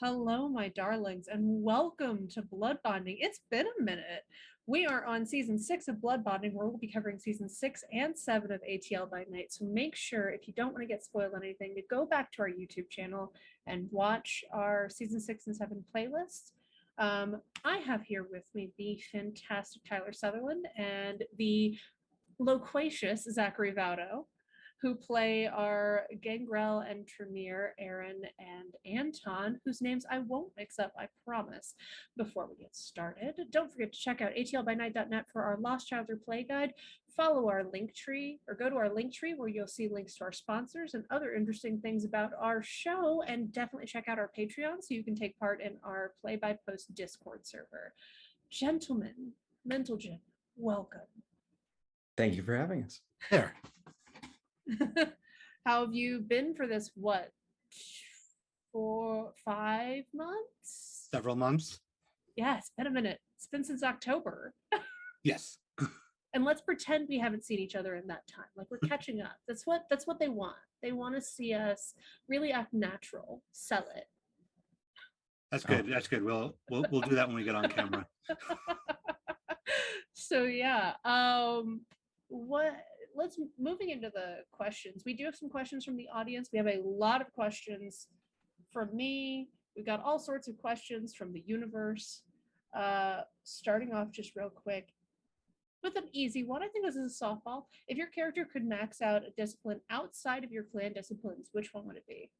Hello, my darlings, and welcome to Blood Bonding. It's been a minute. We are on season 6 of Blood Bonding, where we'll be covering season 6 and 7 of ATL by Night. So make sure, if you don't want to get spoiled on anything, to go back to our YouTube channel and watch our season 6 and 7 playlists. I have here with me the fantastic Tyler Sutherland and the loquacious Zachary Vaudo, who play our Gangrel and Tremere, Aaron, and Anton, whose names I won't mix up, I promise. Before we get started, don't forget to check out atlbynight.net for our Lost Childhood Play Guide. Follow our link tree, or go to our link tree where you'll see links to our sponsors and other interesting things about our show, and definitely check out our Patreon so you can take part in our play-by-post Discord server. Gentlemen, Mental Gym, welcome. Thank you for having us. There. How have you been for this, 5 months? Several months. Yeah, it's been a minute. It's been since October. Yes. And let's pretend we haven't seen each other in that time. Like, we're catching up. That's what they want. They want to see us really act natural. Sell it. That's good. That's good. We'll do that when we get on camera. So yeah. Let's moving into the questions. We do have some questions from the audience. We have a lot of questions from me. We've got all sorts of questions from the universe. Starting off just real quick with an easy one. I think this is a softball. If your character could max out a discipline outside of your clan disciplines, which one would it be?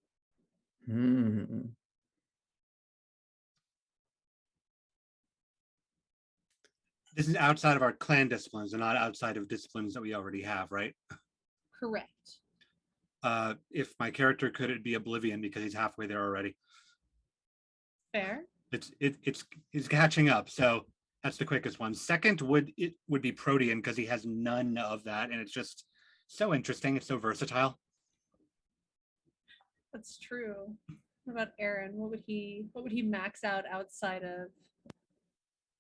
This is outside of our clan disciplines and not outside of disciplines that we already have, right? Correct. If my character could, it'd be Oblivion because he's halfway there already. Fair. It's catching up, so that's the quickest one. Second would be Protean because he has none of that, and it's just so interesting. It's so versatile. That's true. What about Aaron? What would he max out outside of?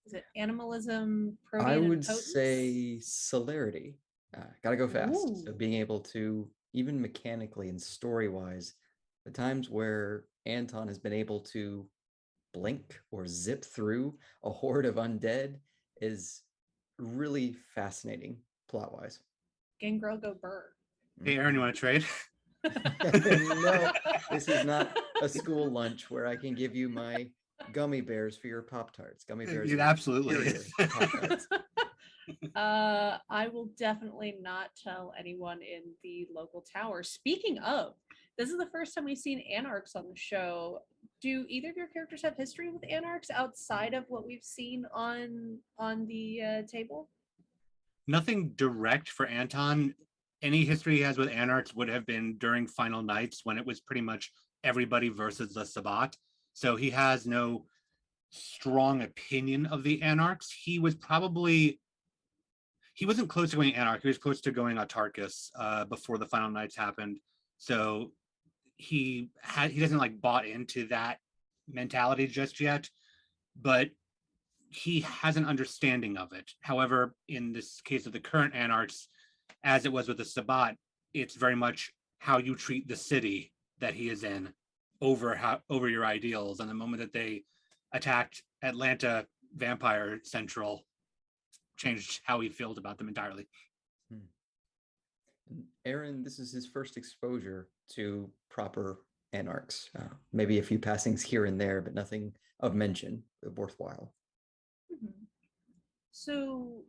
Is it animalism, protein, I would and potence? say celerity. Gotta go fast. Ooh. So being able to, even mechanically and story-wise, the times where Anton has been able to blink or zip through a horde of undead is really fascinating plot-wise. Gangrel go burr. Hey, Aaron, you want to trade? No, this is not a school lunch where I can give you my gummy bears for your Pop-Tarts. Gummy bears. It absolutely is. I will definitely not tell anyone in the local tower. Speaking of, this is the first time we've seen anarchs on the show. Do either of your characters have history with anarchs outside of what we've seen on the table? Nothing direct for Anton. Any history he has with anarchs would have been during Final Nights when it was pretty much everybody versus the Sabbat. So he has no strong opinion of the anarchs. He wasn't close to going anarch. He was close to going autarchus before the Final Nights happened. So he doesn't like bought into that mentality just yet, but he has an understanding of it. However, in this case of the current anarchs, as it was with the Sabbat, it's very much how you treat the city that he is in over your ideals. And the moment that they attacked Atlanta Vampire Central changed how he feels about them entirely. Aaron, this is his first exposure to proper anarchs. Maybe a few passings here and there, but nothing of mention worthwhile. Mm-hmm. So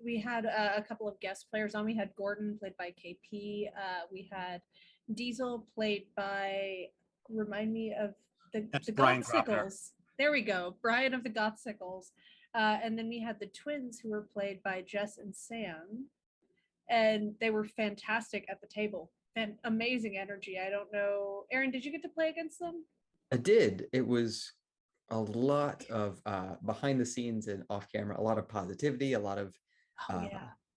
we had a couple of guest players on. We had Gordon, played by KP. We had Diesel, played by, remind me of the Gothsicles. There we go, Brian of the Gothsicles. And then we had the twins, who were played by Jess and Sam. And they were fantastic at the table. Amazing energy. I don't know. Aaron, did you get to play against them? I did. It was a lot of behind the scenes and off camera, a lot of positivity, a lot of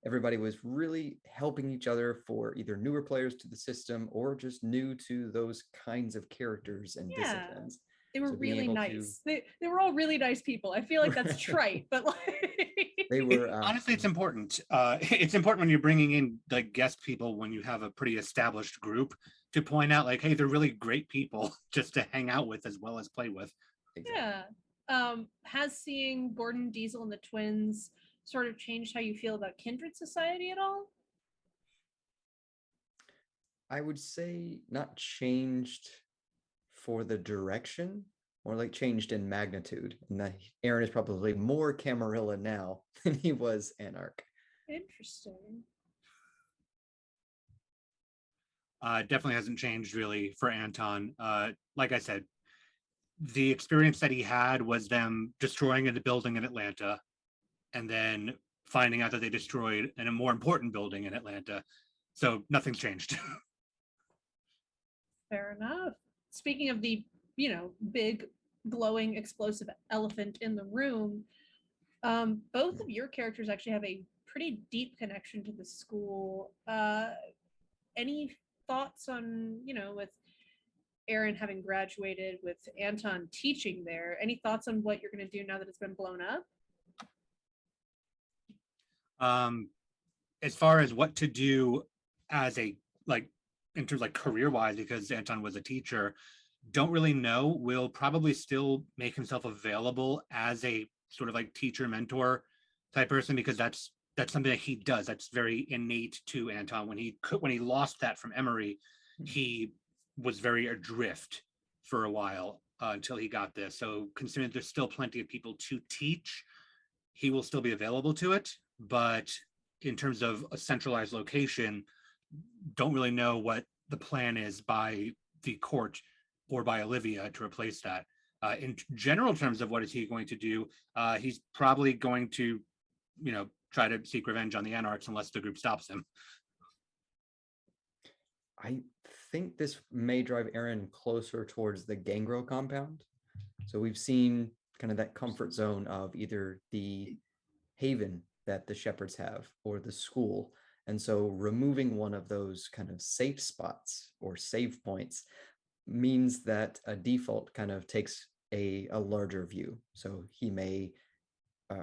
everybody was really helping each other for either newer players to the system or just new to those kinds of characters and disciplines. They were really nice. They were all really nice people. I feel like that's trite, but like they were. Honestly, it's important. It's important when you're bringing in like guest people when you have a pretty established group, to point out like, hey, they're really great people just to hang out with as well as play with. Exactly. Yeah. Has seeing Gordon, Diesel, and the twins sort of changed how you feel about kindred society at all? I would say not changed for the direction, more like changed in magnitude. And that Aaron is probably more Camarilla now than he was Anarch. Interesting. Definitely hasn't changed really for Anton. Like I said, the experience that he had was them destroying a building in Atlanta and then finding out that they destroyed a more important building in Atlanta. So nothing's changed. Fair enough. Speaking of the, big glowing explosive elephant in the room, both of your characters actually have a pretty deep connection to the school. Any thoughts on, with Aaron having graduated, with Anton teaching there, any thoughts on what you're going to do now that it's been blown up? As far as what to do as a in terms like career wise, because Anton was a teacher, don't really know. Will probably still make himself available as a sort of like teacher mentor type person, because that's something that he does. That's very innate to Anton. When he lost that from Emory, he was very adrift for a while until he got this. So considering there's still plenty of people to teach, he will still be available to it. But in terms of a centralized location, don't really know what the plan is by the court or by Olivia to replace that. In general terms of what is he going to do, he's probably going to, try to seek revenge on the Anarchs unless the group stops him. I think this may drive Aaron closer towards the Gangrel compound. So we've seen kind of that comfort zone of either the haven that the shepherds have or the school. And so removing one of those kind of safe spots or save points means that a default kind of takes a larger view. So he may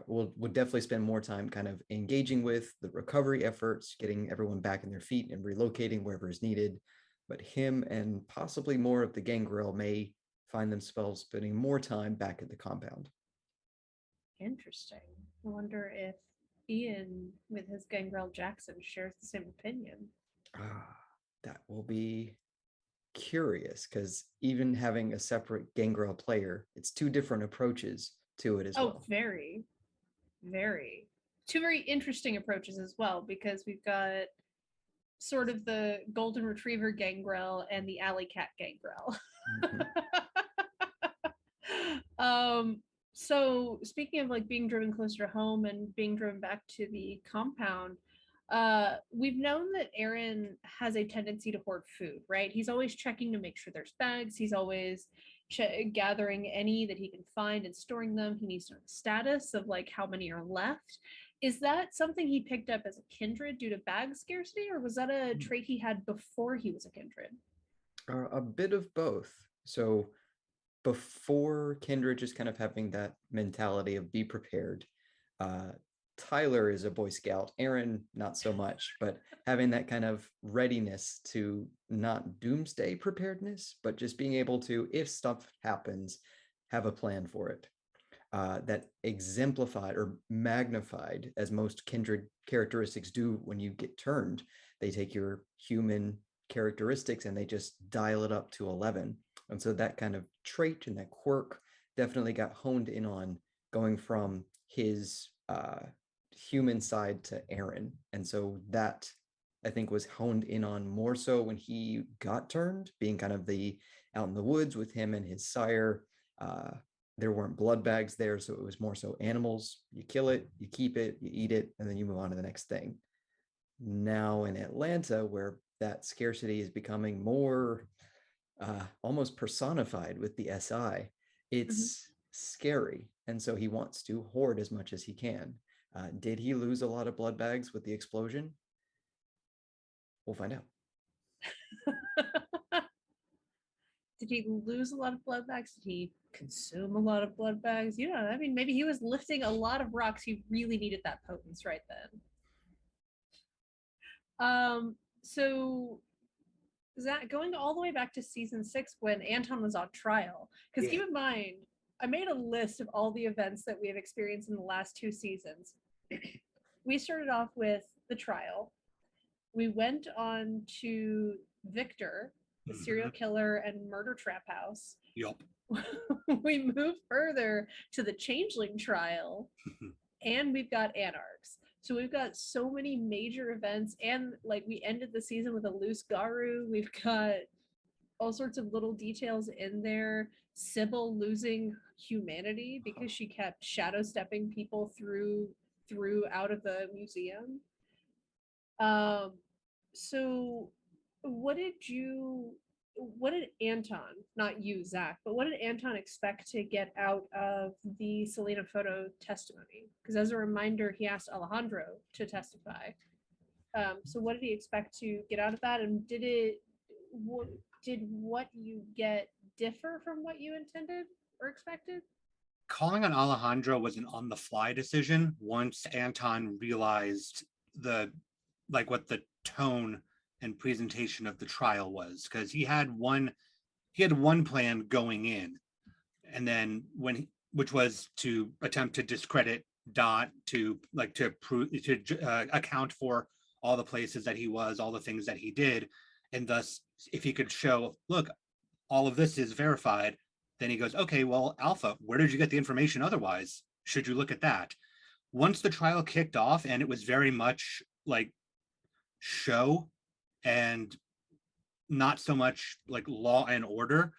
would definitely spend more time kind of engaging with the recovery efforts, getting everyone back in their feet and relocating wherever is needed. But him and possibly more of the Gangrel may find themselves spending more time back at the compound. Interesting. I wonder if Ian, with his Gangrel Jackson, shares the same opinion. That will be curious, because even having a separate Gangrel player, it's two different approaches to it as well. Oh, very, very. Two very interesting approaches as well, because we've got sort of the Golden Retriever Gangrel and the Alley Cat Gangrel. Mm-hmm. So speaking of like being driven closer to home and being driven back to the compound, we've known that Aaron has a tendency to hoard food, right? He's always checking to make sure there's bags. He's always gathering any that he can find and storing them. He needs to know the status of like how many are left. Is that something he picked up as a kindred due to bag scarcity, or was that a trait he had before he was a kindred? A bit of both. So before kindred, just kind of having that mentality of be prepared. Tyler is a Boy Scout, Aaron not so much, but having that kind of readiness to not doomsday preparedness, but just being able to, if stuff happens, have a plan for it. That exemplified or magnified, as most kindred characteristics do when you get turned. They take your human characteristics and they just dial it up to 11. And so that kind of trait and that quirk definitely got honed in on going from his human side to Aaron. And so that, I think, was honed in on more so when he got turned, being kind of the out in the woods with him and his sire. There weren't blood bags there, so it was more so animals. You kill it, you keep it, you eat it, and then you move on to the next thing. Now in Atlanta, where that scarcity is becoming more almost personified with the SI, it's scary. And so he wants to hoard as much as he can. Did he lose a lot of blood bags with the explosion? We'll find out. Did he lose a lot of blood bags? Did he consume a lot of blood bags? I mean, maybe he was lifting a lot of rocks. He really needed that potence right then. So Zach, going all the way back to season 6 when Anton was on trial, because keep in mind, I made a list of all the events that we have experienced in the last 2 seasons. We started off with the trial. We went on to Victor, the serial killer and murder trap house. Yup. We moved further to the Changeling trial, and we've got Anarchs. So we've got so many major events, and like we ended the season with a loose Garu. We've got all sorts of little details in there. Sybil losing humanity because she kept shadow stepping people through out of the museum. So what did Anton, not you, Zach, but what did Anton expect to get out of the Selena photo testimony? Because as a reminder, he asked Alejandro to testify. So what did he expect to get out of that? And did what you get differ from what you intended or expected? Calling on Alejandro was an on-the-fly decision once Anton realized what the tone and presentation of the trial was, because he had one plan going in, and then which was to attempt to discredit Dot, to account for all the places that he was, all the things that he did, and thus if he could show, look, all of this is verified, then he goes, okay, well, Alpha, where did you get the information otherwise? Should you look at that? Once the trial kicked off and it was very much like show and not so much like law and order,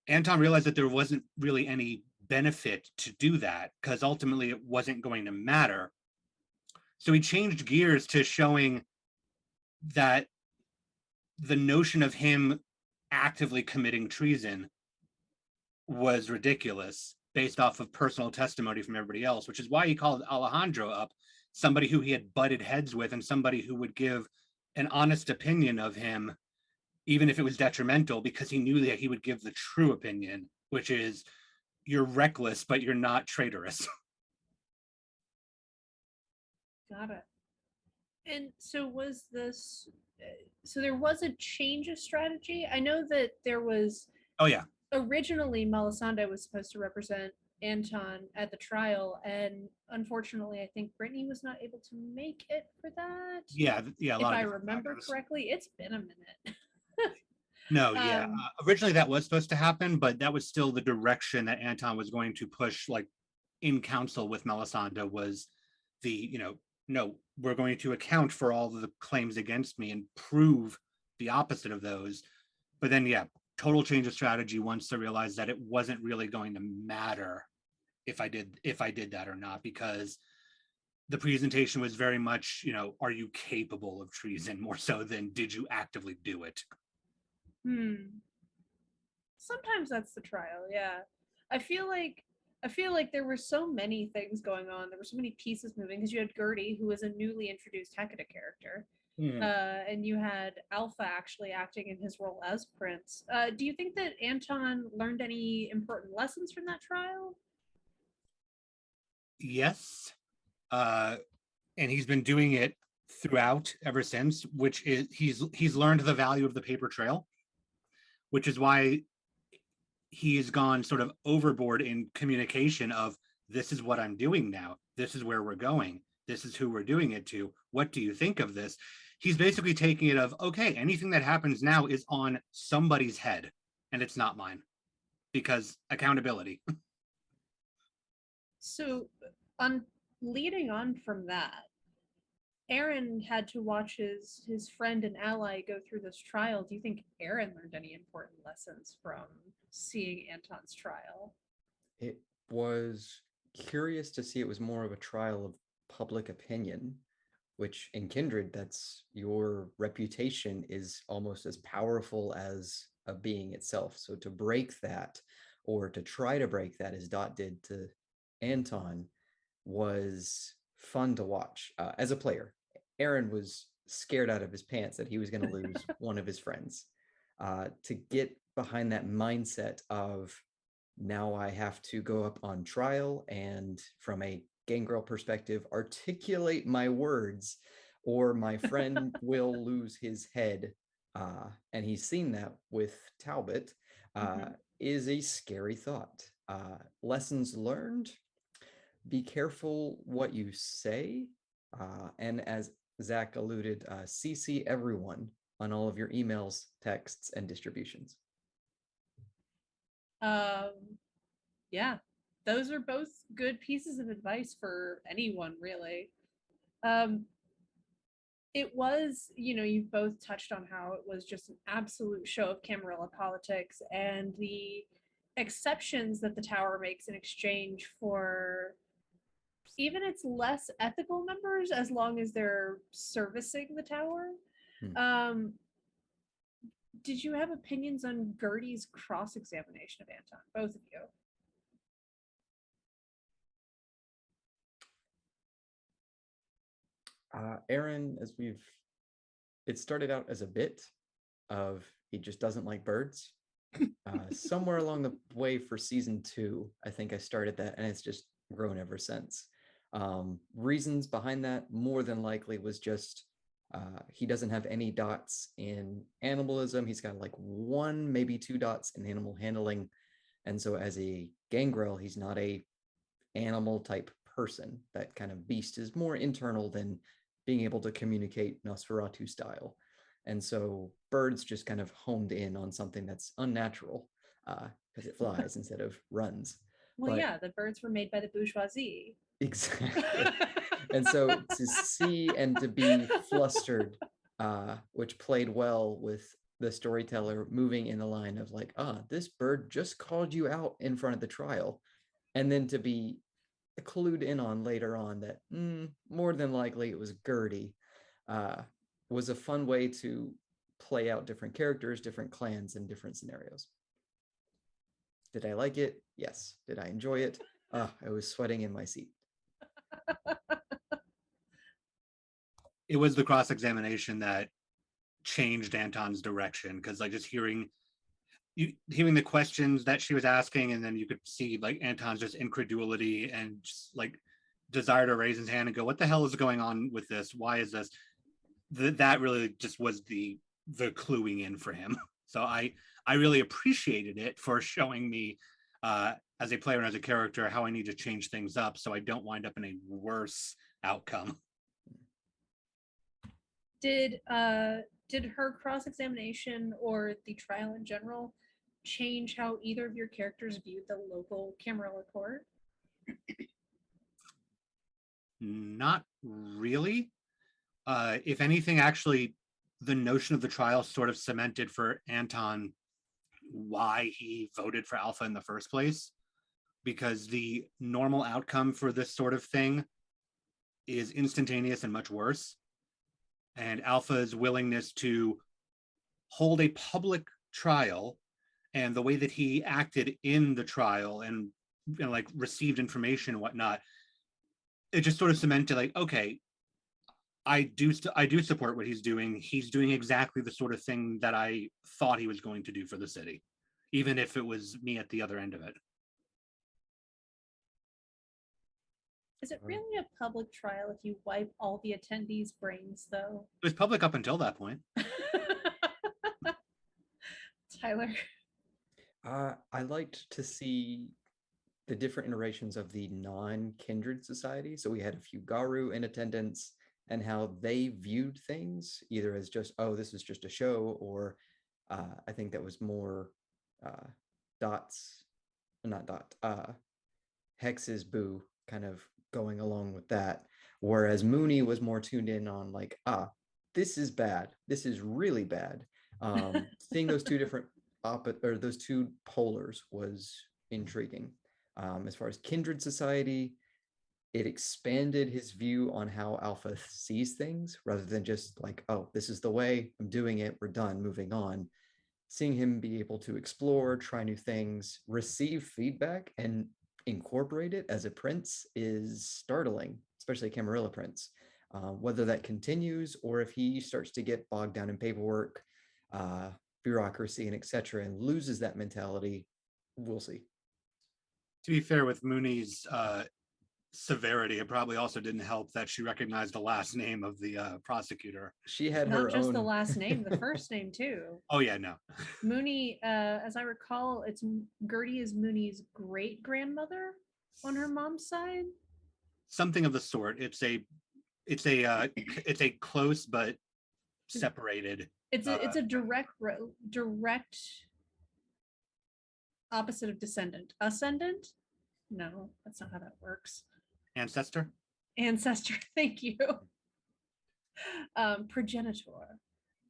Anton realized that there wasn't really any benefit to do that because ultimately it wasn't going to matter. So he changed gears to showing that the notion of him actively committing treason was ridiculous based off of personal testimony from everybody else, which is why he called Alejandro up, somebody who he had butted heads with and somebody who would give an honest opinion of him, even if it was detrimental, because he knew that he would give the true opinion, which is, you're reckless, but you're not traitorous. Got it. And so so there was a change of strategy? I know that there was... Oh, yeah. Originally, Melisande was supposed to represent Anton at the trial, and unfortunately, I think Brittany was not able to make it for that. Yeah. If I remember correctly, it's been a minute. No, yeah. Originally, that was supposed to happen, but that was still the direction that Anton was going to push, like in council with Melisande, was no, we're going to account for all the claims against me and prove the opposite of those. But then, yeah, total change of strategy once they realized that it wasn't really going to matter if I did that or not, because the presentation was very much, are you capable of treason, more so than did you actively do it? Sometimes that's the trial, yeah. I feel like there were so many things going on. There were so many pieces moving because you had Gertie, who was a newly introduced Hecate character. And you had Alpha actually acting in his role as Prince. Do you think that Anton learned any important lessons from that trial? Yes. And he's been doing it throughout ever since, which is he's learned the value of the paper trail, which is why he has gone sort of overboard in communication of, this is what I'm doing now. This is where we're going. This is who we're doing it to. What do you think of this? He's basically taking it of, okay, anything that happens now is on somebody's head and it's not mine, because accountability. So leading on from that, Aaron had to watch his friend and ally go through this trial. Do you think Aaron learned any important lessons from seeing Anton's trial? It was curious to see it was more of a trial of public opinion, which in Kindred, that's your reputation is almost as powerful as a being itself. So to break that, or to try to break that, as Dot did to Anton, was fun to watch. As a player, Aaron was scared out of his pants that he was going to lose one of his friends. To get behind that mindset of, now I have to go up on trial and, from a gangrel perspective, articulate my words or my friend will lose his head. and he's seen that with Talbot, is a scary thought. Lessons learned: be careful what you say, and as Zach alluded, CC everyone on all of your emails, texts, and distributions. Yeah, those are both good pieces of advice for anyone, really. It was, you've both touched on how it was just an absolute show of Camarilla politics and the exceptions that the tower makes in exchange for even its less ethical members, as long as they're servicing the tower. Did you have opinions on Gertie's cross-examination of Anton, both of you? Aaron, it started out as a bit of he just doesn't like birds. Somewhere along the way for season 2, I think I started that, and it's just grown ever since. Reasons behind that more than likely was just he doesn't have any dots in animalism. He's got like 1, maybe 2 dots in animal handling. And so as a gangrel, he's not a animal type person. That kind of beast is more internal than being able to communicate Nosferatu style. And so birds just kind of honed in on something that's unnatural because it flies instead of runs. Well, yeah, the birds were made by the bourgeoisie. Exactly. And so to see and to be flustered, which played well with the storyteller moving in the line of like, this bird just called you out in front of the trial. And then to be clued in on later on that more than likely it was Gertie, was a fun way to play out different characters, different clans, and different scenarios. Did I like it? Yes. Did I enjoy it? I was sweating in my seat. It was the cross-examination that changed Anton's direction, because like just hearing the questions that she was asking, and then you could see like Anton's just incredulity and just like desire to raise his hand and go, what the hell is going on with this? Why is this? That really just was the cluing in for him. So I really appreciated it for showing me as a player and as a character how I need to change things up so I don't wind up in a worse outcome. Did her cross-examination or the trial in general change how either of your characters viewed the local Camarilla court? Not really. If anything, actually, the notion of the trial sort of cemented for Anton why he voted for Alpha in the first place, because the normal outcome for this sort of thing is instantaneous and much worse. And Alpha's willingness to hold a public trial and the way that he acted in the trial and like received information and whatnot, it just sort of cemented like, okay, I do support what he's doing. He's doing exactly the sort of thing that I thought he was going to do for the city, even if it was me at the other end of it. Is it really a public trial if you wipe all the attendees' brains, though? It was public up until that point. Tyler? I liked to see the different iterations of the non-kindred society. So we had a few Garu in attendance and how they viewed things, either as just, this is just a show, or I think that was more Hex's boo kind of going along with that. Whereas Mooney was more tuned in on like, this is bad. This is really bad. Seeing those two different those two polars was intriguing. As far as kindred society, it expanded his view on how Alpha sees things rather than just like, this is the way, I'm doing it, we're done, moving on. Seeing him be able to explore, try new things, receive feedback, and incorporate it as a prince is startling, especially a Camarilla prince. Whether that continues or if he starts to get bogged down in paperwork, bureaucracy, and etc., and loses that mentality, we'll see. To be fair, with Mooney's severity, it probably also didn't help that she recognized the last name of the prosecutor. She had Not her just own. the last name, the first name too. Oh yeah, no. Mooney, as I recall, it's Gertie is Mooney's great grandmother on her mom's side. Something of the sort. It's a close but separated. It's a direct opposite of descendant. Ascendant? No, that's not how that works. Ancestor. Thank you. Progenitor.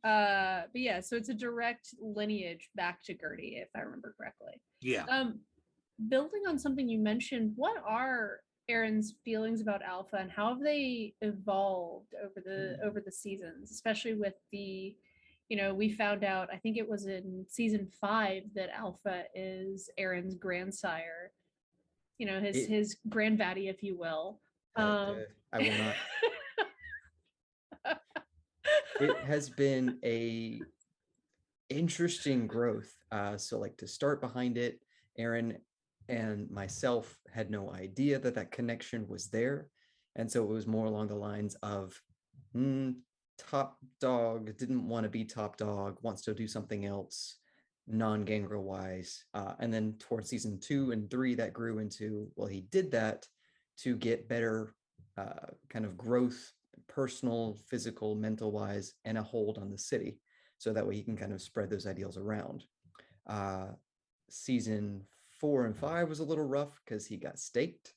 But yeah, so it's a direct lineage back to Gertie, if I remember correctly. Yeah. Building on something you mentioned, what are Aaron's feelings about Alpha and how have they evolved over the seasons, especially with the, we found out, I think it was in season 5 that Alpha is Aaron's grandsire, his grandvaddy, if you will. I will not. It has been a interesting growth. So like to start behind it, Aaron and myself had no idea that connection was there. And so it was more along the lines of top dog didn't want to be top dog, wants to do something else, non-Gangrel wise. And then towards season 2 and 3, that grew into, well, he did that to get better kind of growth, personal, physical, mental wise, and a hold on the city. So that way he can kind of spread those ideals around. Season 4 and 5 was a little rough because he got staked.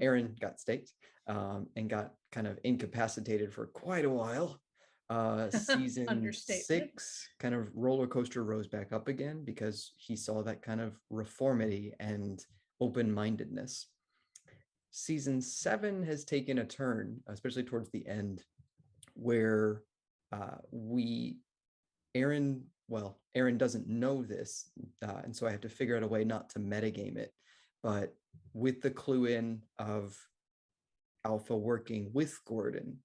Aaron got staked and got kind of incapacitated for quite a while. Season 6 kind of roller coaster rose back up again because he saw that kind of reformity and open-mindedness. Season 7 has taken a turn, especially towards the end, where Aaron doesn't know this, and so I have to figure out a way not to metagame it. But with the clue in of Alpha working with Gordon,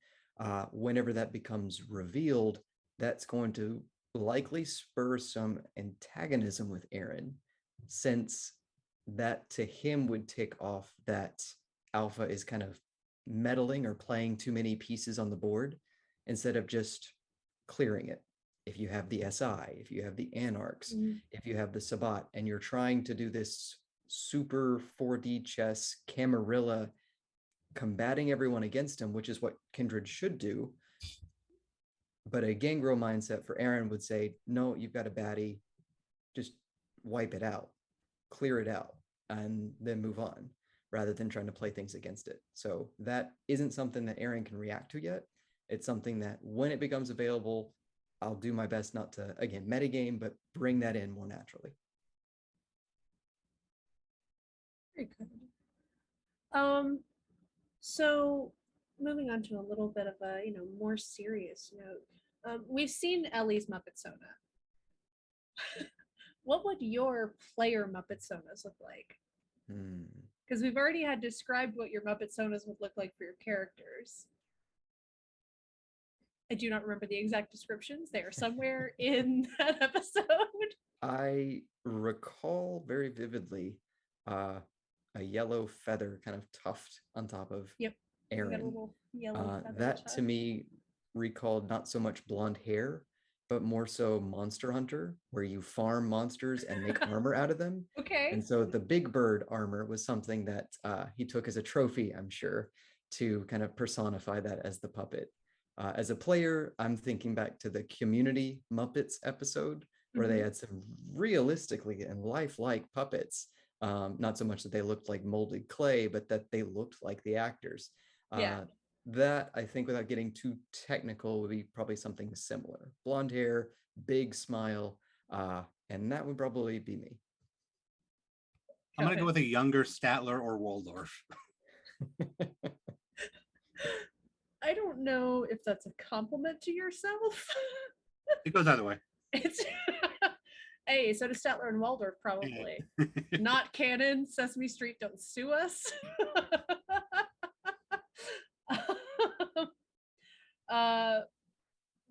whenever that becomes revealed, that's going to likely spur some antagonism with Aaron, since that to him would tick off that Alpha is kind of meddling or playing too many pieces on the board instead of just clearing it. If you have the SI, if you have the Anarchs, if you have the Sabbat, and you're trying to do this super 4D chess Camarilla combating everyone against him, which is what Kindred should do. But a Gangrel mindset for Aaron would say, no, you've got a baddie, just wipe it out, clear it out, and then move on, rather than trying to play things against it. So that isn't something that Aaron can react to yet. It's something that when it becomes available, I'll do my best not to, again, metagame, but bring that in more naturally. Very good. So moving on to a little bit of a, more serious note. We've seen Ellie's Muppet Sona. What would your player Muppet Sonas look like? Because we've already had described what your Muppet Sonas would look like for your characters. I do not remember the exact descriptions. They are somewhere in that episode. I recall very vividly a yellow feather kind of tuft on top of Aaron. That to me recalled not so much blonde hair, but more so Monster Hunter, where you farm monsters and make armor out of them. Okay. And so the Big Bird armor was something that he took as a trophy, I'm sure, to kind of personify that as the puppet. As a player, I'm thinking back to the Community Muppets episode, where they had some realistically and lifelike puppets. Not so much that they looked like molded clay, but that they looked like the actors. That, I think, without getting too technical, would be probably something similar. Blonde hair, big smile, and that would probably be me. I'm going to go with a younger Statler or Waldorf. I don't know if that's a compliment to yourself. It goes either way. It's hey, so does Statler and Waldorf, probably. Not canon. Sesame Street, don't sue us.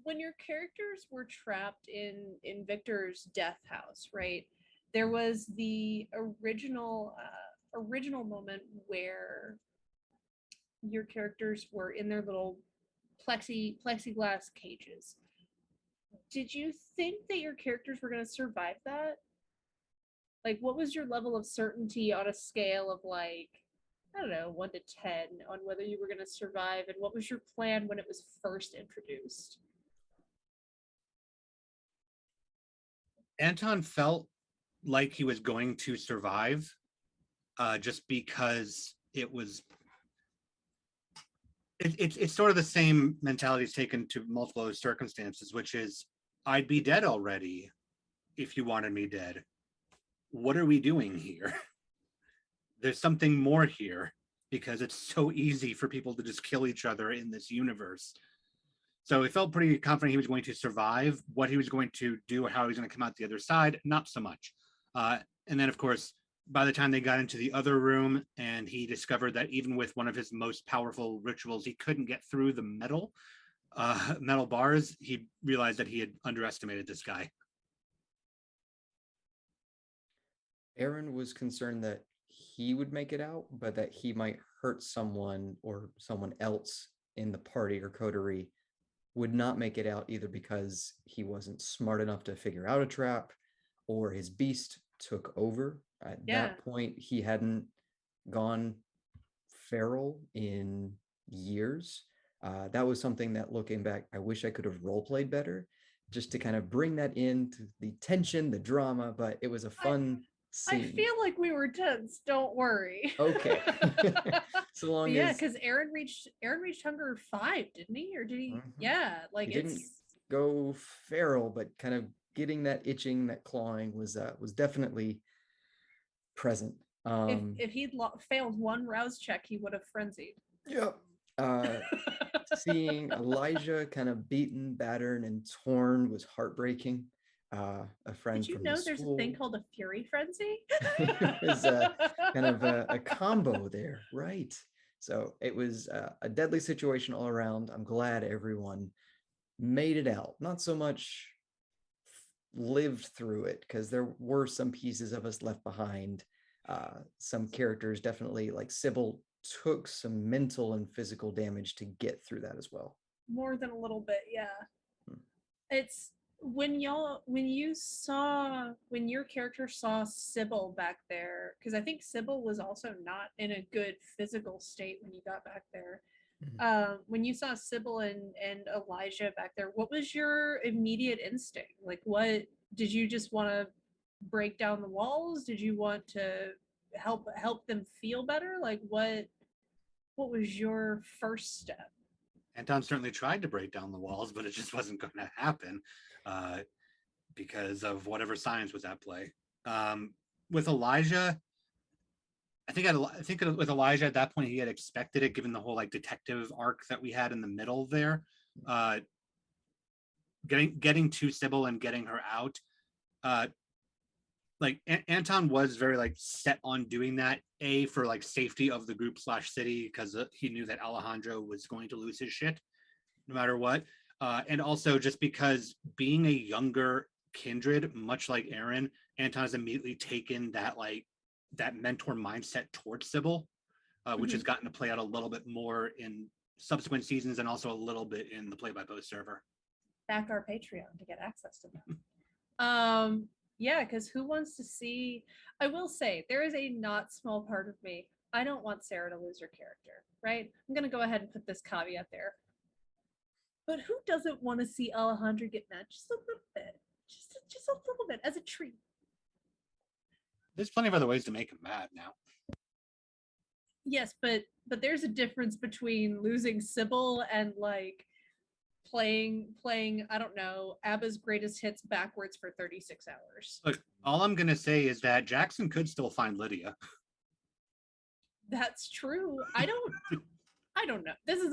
When your characters were trapped in Victor's death house, right? There was the original moment where your characters were in their little plexiglass cages. Did you think that your characters were going to survive that? Like, what was your level of certainty on a scale of like, I don't know, 1 to 10 on whether you were going to survive, and what was your plan when it was first introduced? Anton felt like he was going to survive, just because it's sort of the same mentality is taken to multiple circumstances, which is, I'd be dead already if you wanted me dead. What are we doing here? There's something more here, because it's so easy for people to just kill each other in this universe. So he felt pretty confident he was going to survive. What he was going to do or how he was going to come out the other side, not so much. And then, of course, by the time they got into the other room and he discovered that even with one of his most powerful rituals, he couldn't get through the metal bars, he realized that he had underestimated this guy. Aaron was concerned that he would make it out, but that he might hurt someone or someone else in the party or coterie would not make it out, either because he wasn't smart enough to figure out a trap or his beast took over. At that point, he hadn't gone feral in years. That was something that, looking back, I wish I could have role played better, just to kind of bring that into the tension, the drama, but it was a fun scene. I feel like we were tense. Don't worry. Okay. So long as because Aaron reached hunger 5, didn't he? Or did he? Mhm. Yeah, like he didn't go feral, but kind of getting that itching, that clawing was definitely present. If he'd failed one rouse check, he would have frenzied. Yep. Seeing Elijah kind of beaten, battered, and torn was heartbreaking. A friend Did you from know the there's school. a thing called a fury frenzy? It was kind of a combo there, right? So it was a deadly situation all around. I'm glad everyone made it out. Not so much lived through it, because there were some pieces of us left behind. Some characters definitely, like Sybil, took some mental and physical damage to get through that as well. More than a little bit, yeah. It's when your character saw Sybil back there, because I think Sybil was also not in a good physical state when you got back there. When you saw Sybil and Elijah back there, what was your immediate instinct? Like, what did you just want to break down the walls? Did you want to help them feel better? Like, what was your first step? Anton certainly tried to break down the walls, but it just wasn't going to happen because of whatever science was at play. With Elijah, I think with Elijah at that point, he had expected it, given the whole like detective arc that we had in the middle there. Getting to Sybil and getting her out. Like Anton was very like set on doing that, for like safety of the group / city, because he knew that Alejandro was going to lose his shit no matter what, and also just because, being a younger kindred, much like Aaron, Anton has immediately taken that mentor mindset towards Sybil, which has gotten to play out a little bit more in subsequent seasons, and also a little bit in the Play by Post server. Back our Patreon to get access to them. Yeah, because who wants to see? I will say, there is a not small part of me. I don't want Sarah to lose her character, right? I'm going to go ahead and put this caveat there. But who doesn't want to see Alejandro get mad just a little bit? Just a little bit, as a treat. There's plenty of other ways to make him mad now. Yes, but there's a difference between losing Sybil and like playing I don't know, ABBA's greatest hits backwards for 36 hours. Look, all I'm gonna say is that Jackson could still find Lydia. That's true. I don't know. This is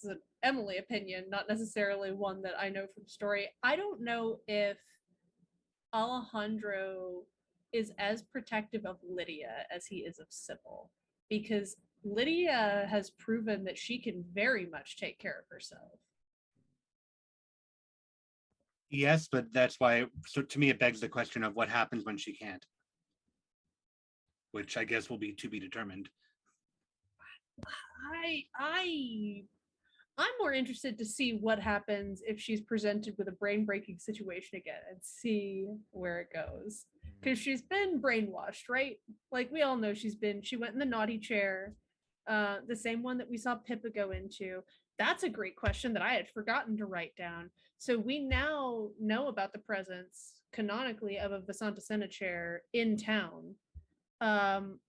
an Emily opinion, not necessarily one that I know from story. I don't know if Alejandro is as protective of Lydia as he is of Sybil, because Lydia has proven that she can very much take care of herself. Yes, but that's why, so to me, it begs the question of what happens when she can't, which I guess will be to be determined. I'm more interested to see what happens if she's presented with a brain breaking situation again and see where it goes. Because she's been brainwashed, right? Like we all know she went in the naughty chair, the same one that we saw Pippa go into. That's a great question that I had forgotten to write down. So we now know about the presence canonically of a Vasanta Senna chair in town. Um,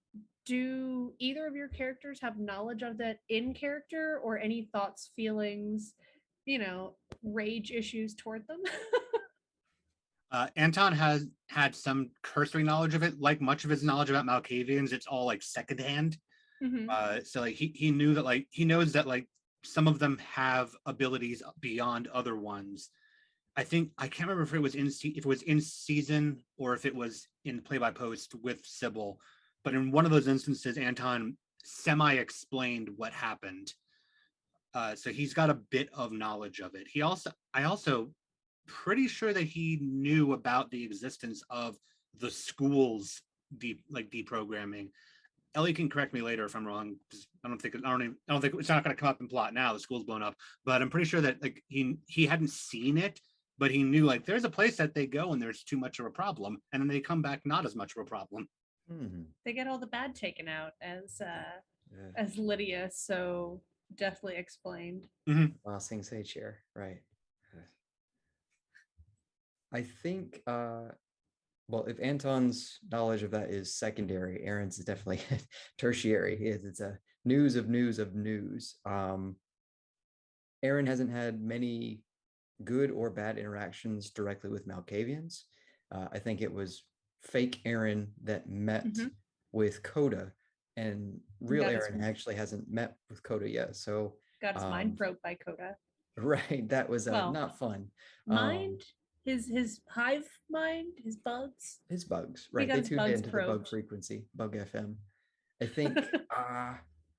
do either of your characters have knowledge of that in character or any thoughts, feelings, rage issues toward them? Anton has had some cursory knowledge of it. Like much of his knowledge about Malkavians, it's all like secondhand. So like he knew that like he knows that like some of them have abilities beyond other ones. I think I can't remember if it was in season or if it was in play by post with Sybil, but in one of those instances, Anton semi explained what happened. So he's got a bit of knowledge of it. I also pretty sure that he knew about the existence of the school's deprogramming. Ellie can correct me later if I'm wrong. I don't think it's not going to come up in plot now. The school's blown up, but I'm pretty sure that like he hadn't seen it, but he knew like there's a place that they go and there's too much of a problem, and then they come back not as much of a problem. They get all the bad taken out as Lydia so definitely explained. Sing Say chair, right? I think well, if Anton's knowledge of that is secondary, Aaron's is definitely tertiary. It's a news of news of news. Aaron hasn't had many good or bad interactions directly with Malkavians. I think it was fake Aaron that met with Coda, and real Aaron actually hasn't met with Coda yet. So got his mind probed by Coda. Right, that was not fun. Mind his hive mind, his bugs. Right? They tuned into the bug frequency, bug FM. I think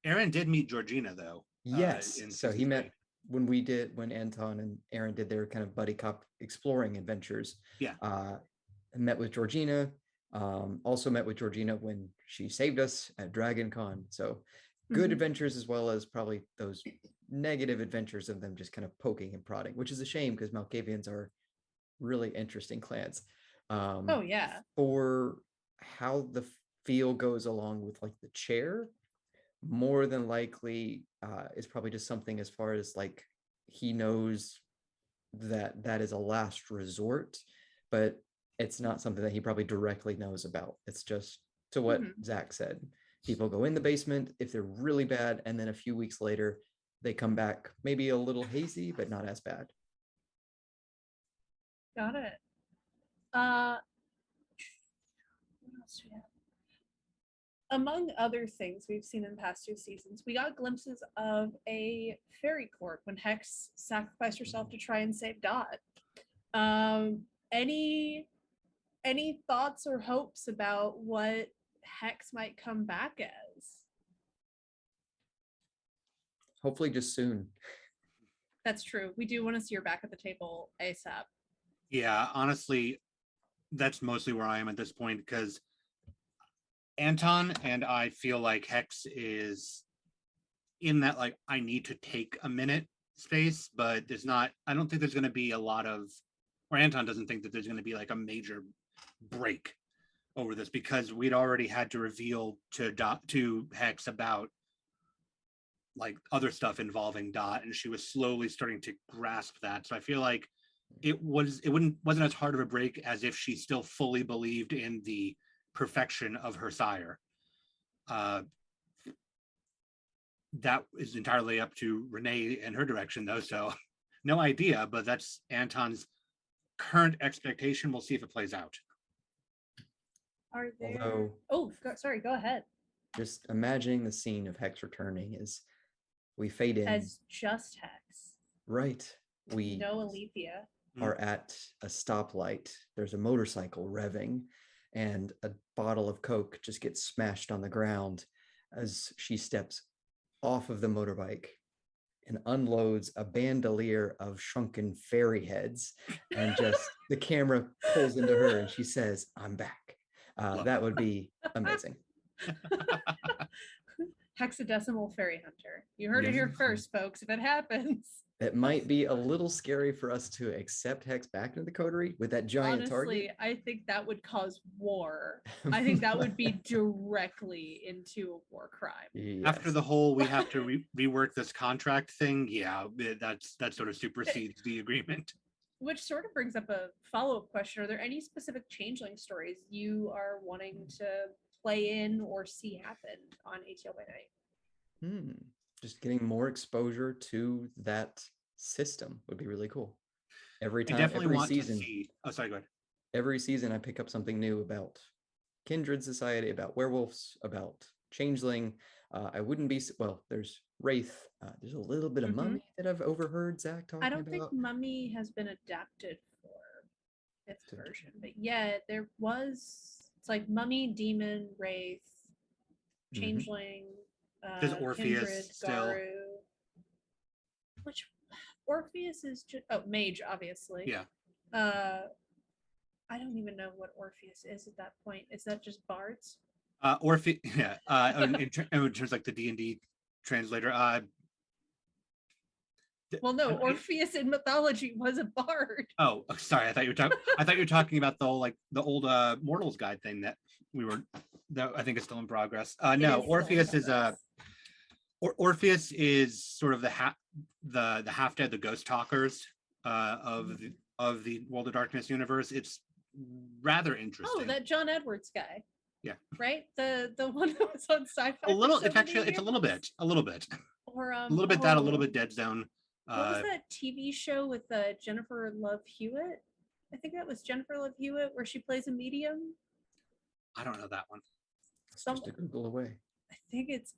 Aaron did meet Georgina though. Yes, so he met when Anton and Aaron did their kind of buddy cop exploring adventures. Yeah. Met with Georgina. Also met with Georgina when she saved us at Dragon Con. So good adventures as well as probably those negative adventures of them just kind of poking and prodding, which is a shame because Malkavians are really interesting clans. For how the feel goes along with like the chair, more than likely is probably just something as far as like he knows that is a last resort, but it's not something that he probably directly knows about. It's just to what Zach said. People go in the basement if they're really bad, and then a few weeks later they come back maybe a little hazy, but not as bad. Got it. What else do we have? Among other things we've seen in past 2 seasons, we got glimpses of a fairy court when Hex sacrificed herself to try and save Dot. Any thoughts or hopes about what Hex might come back as? Hopefully just soon. That's true. We do want to see her back at the table ASAP. Yeah, honestly, that's mostly where I am at this point because Anton and I feel like Hex is in that like I need to take a minute space, but I don't think there's going to be a lot of, or Anton doesn't think that there's going to be like a major break over this because we'd already had to reveal to Hex about like other stuff involving Dot, and she was slowly starting to grasp that. So I feel like it wasn't as hard of a break as if she still fully believed in the perfection of her sire. That is entirely up to Renee and her direction though, so no idea, but that's Anton's current expectation. We'll see if it plays out. Are there... sorry, go ahead. Just imagining the scene of Hex returning is we fade in as just Hex. Right. We no Alethea. Are at a stoplight. There's a motorcycle revving and a bottle of Coke just gets smashed on the ground as she steps off of the motorbike and unloads a bandolier of shrunken fairy heads, and just the camera pulls into her and she says, "I'm back." That would be amazing. hexadecimal fairy hunter. You heard it Yes. here first, folks. If it happens, It might be a little scary for us to accept Hex back into the coterie with that giant honestly, target. I think that would cause war. I think that would be directly into a war crime. Yes. After the whole, we have to rework this contract thing. Yeah, that sort of supersedes the agreement. Which sort of brings up a follow-up question. Are there any specific changeling stories you are wanting to play in or see happen on ATL by Night? Just getting more exposure to that system would be really cool. Every I time, definitely every want season, to see. Oh, sorry, go ahead. every season I pick up something new about Kindred Society, about werewolves, about changeling. I wouldn't be well. There's Wraith. There's a little bit of Mummy that I've overheard Zach talking I don't about. think Mummy has been adapted for fifth version, but yeah, there was. It's like Mummy, Demon, Wraith, Changeling, There's Orpheus Kindred, still. Garu. Which Orpheus is just Mage, obviously. Yeah. I don't even know what Orpheus is at that point. Is that just bards? Orpheus, yeah. In terms of like the D&D translator, well, no, Orpheus in mythology was a bard. Oh, sorry. I thought you were talking about the old Mortals Guide thing that I think is still in progress. No, Orpheus is Orpheus is sort of the half dead, the ghost talkers of the World of Darkness universe. It's rather interesting. Oh, that John Edwards guy. Yeah. Right? The one that was on sci-fi. It's a little bit. Or a little bit that, a little bit Dead Zone. What was that TV show with Jennifer Love Hewitt? I think that was Jennifer Love Hewitt where she plays a medium. I don't know that one. It's just a Google away. I think it's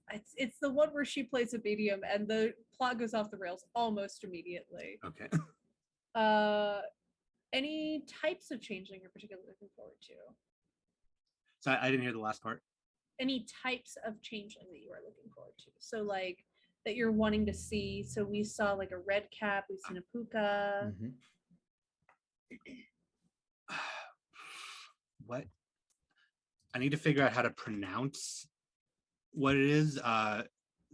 the one where she plays a medium and the plot goes off the rails almost immediately. Okay. Any types of changeling you're particularly looking forward to? So I didn't hear the last part. Any types of changeling that you are looking forward to? So like that you're wanting to see. So we saw like a red cap, we've seen a puka. What? I need to figure out how to pronounce what it is. We'll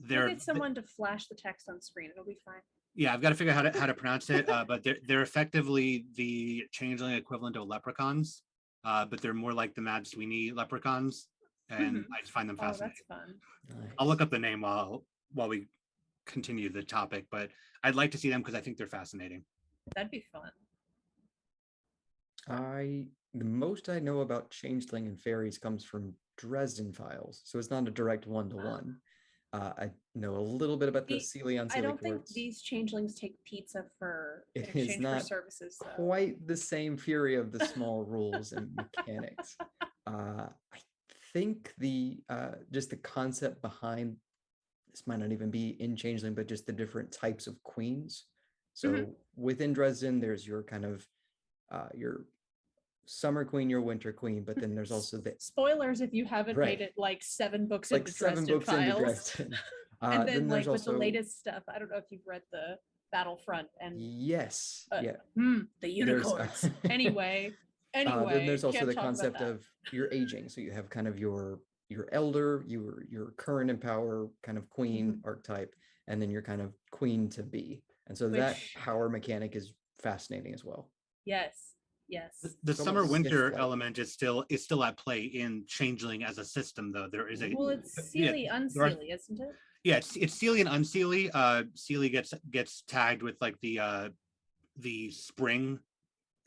get someone to flash the text on screen. It'll be fine. Yeah, I've got to figure out how to pronounce it. But they're effectively the changeling equivalent of leprechauns. But they're more like the Mad Sweeney leprechauns, and I just find them fascinating. Oh, that's fun. Nice. I'll look up the name while we continue the topic, but I'd like to see them because I think they're fascinating. That'd be fun. The most I know about changeling and fairies comes from Dresden Files, so it's not a direct one-to-one. I know a little bit about the Seelie on Seelie. I don't think these changelings take pizza in exchange for services. Quite the same fury of the small rules and mechanics. I think just the concept behind this might not even be in changeling, but just the different types of queens. So within Dresden, there's your kind of your summer queen, your winter queen, but then there's also the spoilers if you haven't made it like 7 books into Dresden Files. And then like with the latest stuff, I don't know if you've read the Battlefront and yes, the unicorns. Anyway, then there's also the concept of your aging. So you have kind of your elder, your current in power kind of queen archetype, and then your kind of queen to be. And so that power mechanic is fascinating as well. Yes. The summer winter element is still at play in changeling as a system, though. There is it's Seelie unseelie, isn't it? Yeah, it's Seelie and unseelie. Seelie gets tagged with like the spring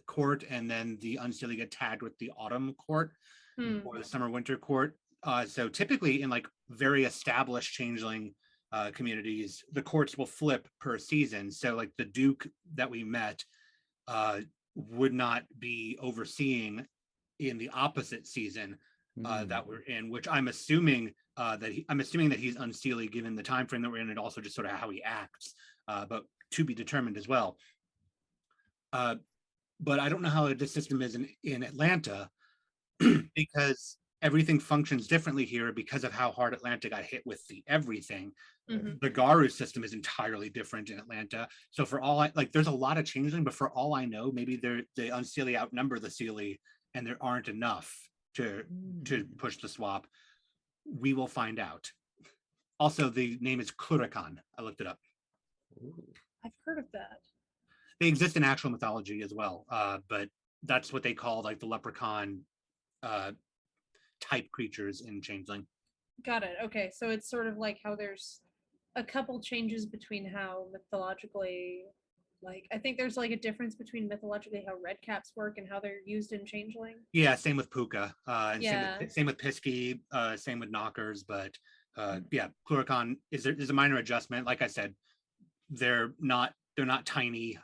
court, and then the unseelie get tagged with the autumn court or the summer winter court. So typically in like very established changeling communities, the courts will flip per season. So like the Duke that we met would not be overseeing in the opposite season that we're in, which I'm assuming that he's unseelie given the time frame that we're in, and also just sort of how he acts, but to be determined as well. But I don't know how the system is in Atlanta because everything functions differently here because of how hard Atlanta got hit with the everything. The Garu system is entirely different in Atlanta. So for all there's a lot of changeling, but for all I know, maybe the unseelie outnumber the seelie, and there aren't enough to push the swap. We will find out. Also, the name is Cluracan. I looked it up. Ooh. I've heard of that. They exist in actual mythology as well, but that's what they call like the leprechaun type creatures in Changeling. Got it. Okay, so it's sort of like how there's a couple changes between how mythologically, like I think there's like a difference between mythologically how red caps work and how they're used in Changeling. Yeah, same with Puka, and Yeah. same with Pisky, same with Knockers, but yeah, Cluracan is a minor adjustment. Like I said, they're not tiny.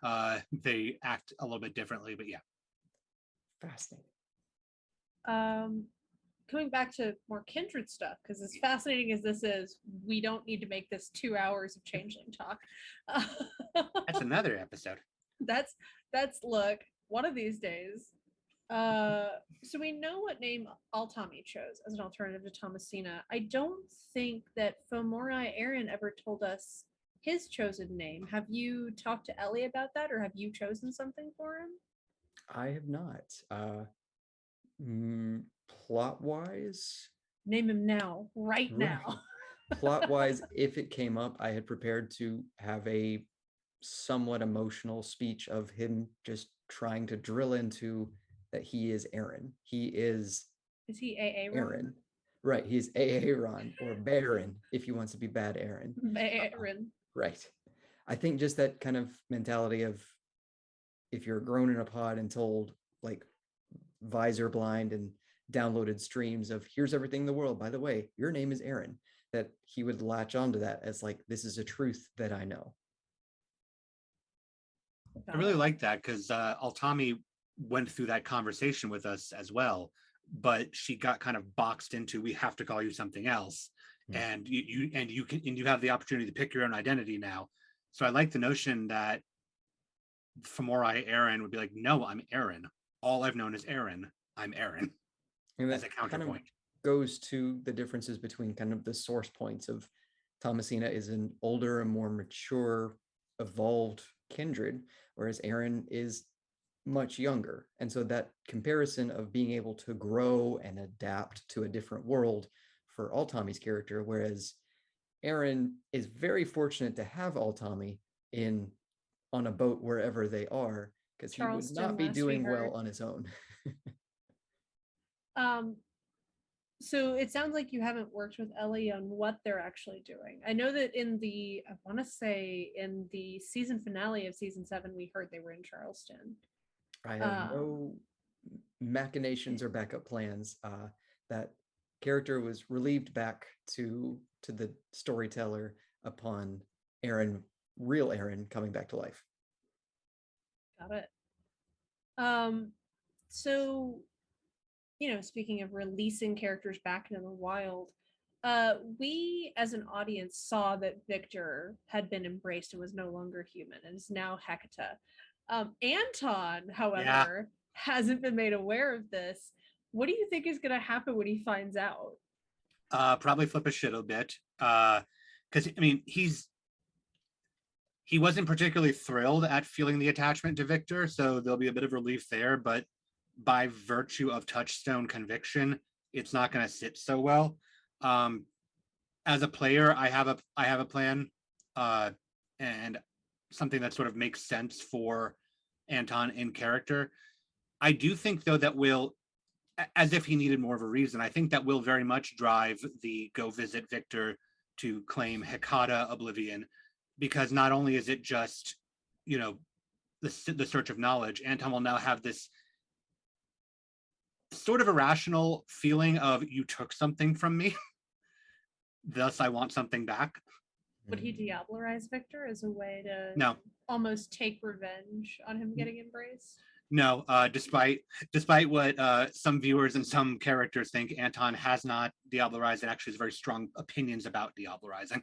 They act a little bit differently, but yeah. Fascinating. Coming back to more kindred stuff, because as fascinating as this is, we don't need to make this 2 hours of Changeling talk. That's another episode. That's look, one of these days. So we know what name Altami chose as an alternative to Thomasina. I don't think that Fomori Aaron ever told us his chosen name. Have you talked to Ellie about that, or have you chosen something for him? I have not. Plot wise, Name him now, right now. plot wise, if it came up, I had prepared to have a somewhat emotional speech of him just trying to drill into that he is Aaron. He is he AA Aaron. Right. He's AA Ron or Baron if he wants to be bad Aaron. Aaron. Right. I think just that kind of mentality of if you're grown in a pod and told like visor blind and downloaded streams of here's everything in the world, by the way, your name is Aaron, that he would latch onto that as like, this is a truth that I know. I really like that because Altami went through that conversation with us as well, but she got kind of boxed into we have to call you something else, and you have the opportunity to pick your own identity now. So I like the notion that Fomori Aaron would be like, no, I'm Aaron. All I've known is Aaron. I'm Aaron. And as that a counterpoint. kind of goes to the differences between kind of the source points of Thomasina is an older and more mature, evolved kindred, whereas Aaron is much younger. And so that comparison of being able to grow and adapt to a different world for Altami's character, whereas Aaron is very fortunate to have Altami on a boat wherever they are, because he would not be doing well on his own. So it sounds like you haven't worked with Ellie on what they're actually doing. I know that I want to say in the season finale of season 7, we heard they were in Charleston. I have no machinations or backup plans. That character was relieved back to the storyteller upon real Aaron coming back to life. Got it. So, speaking of releasing characters back into the wild, we as an audience saw that Victor had been embraced and was no longer human and is now Hecata. Anton, however, hasn't been made aware of this. What do you think is going to happen when he finds out? Probably flip a shit a bit. Because, I mean, he wasn't particularly thrilled at feeling the attachment to Victor, so there'll be a bit of relief there, but by virtue of touchstone conviction, it's not going to sit so well. As a player, I have a plan, and something that sort of makes sense for Anton in character. I do think, though, that will, as if he needed more of a reason, I think that will very much drive the go visit Victor to claim Hecata Oblivion, because not only is it just, the search of knowledge, Anton will now have this sort of irrational feeling of you took something from me, thus I want something back. Would he diablerize Victor as a way to almost take revenge on him getting embraced? No, despite what some viewers and some characters think, Anton has not diablerized and actually has very strong opinions about diablerizing.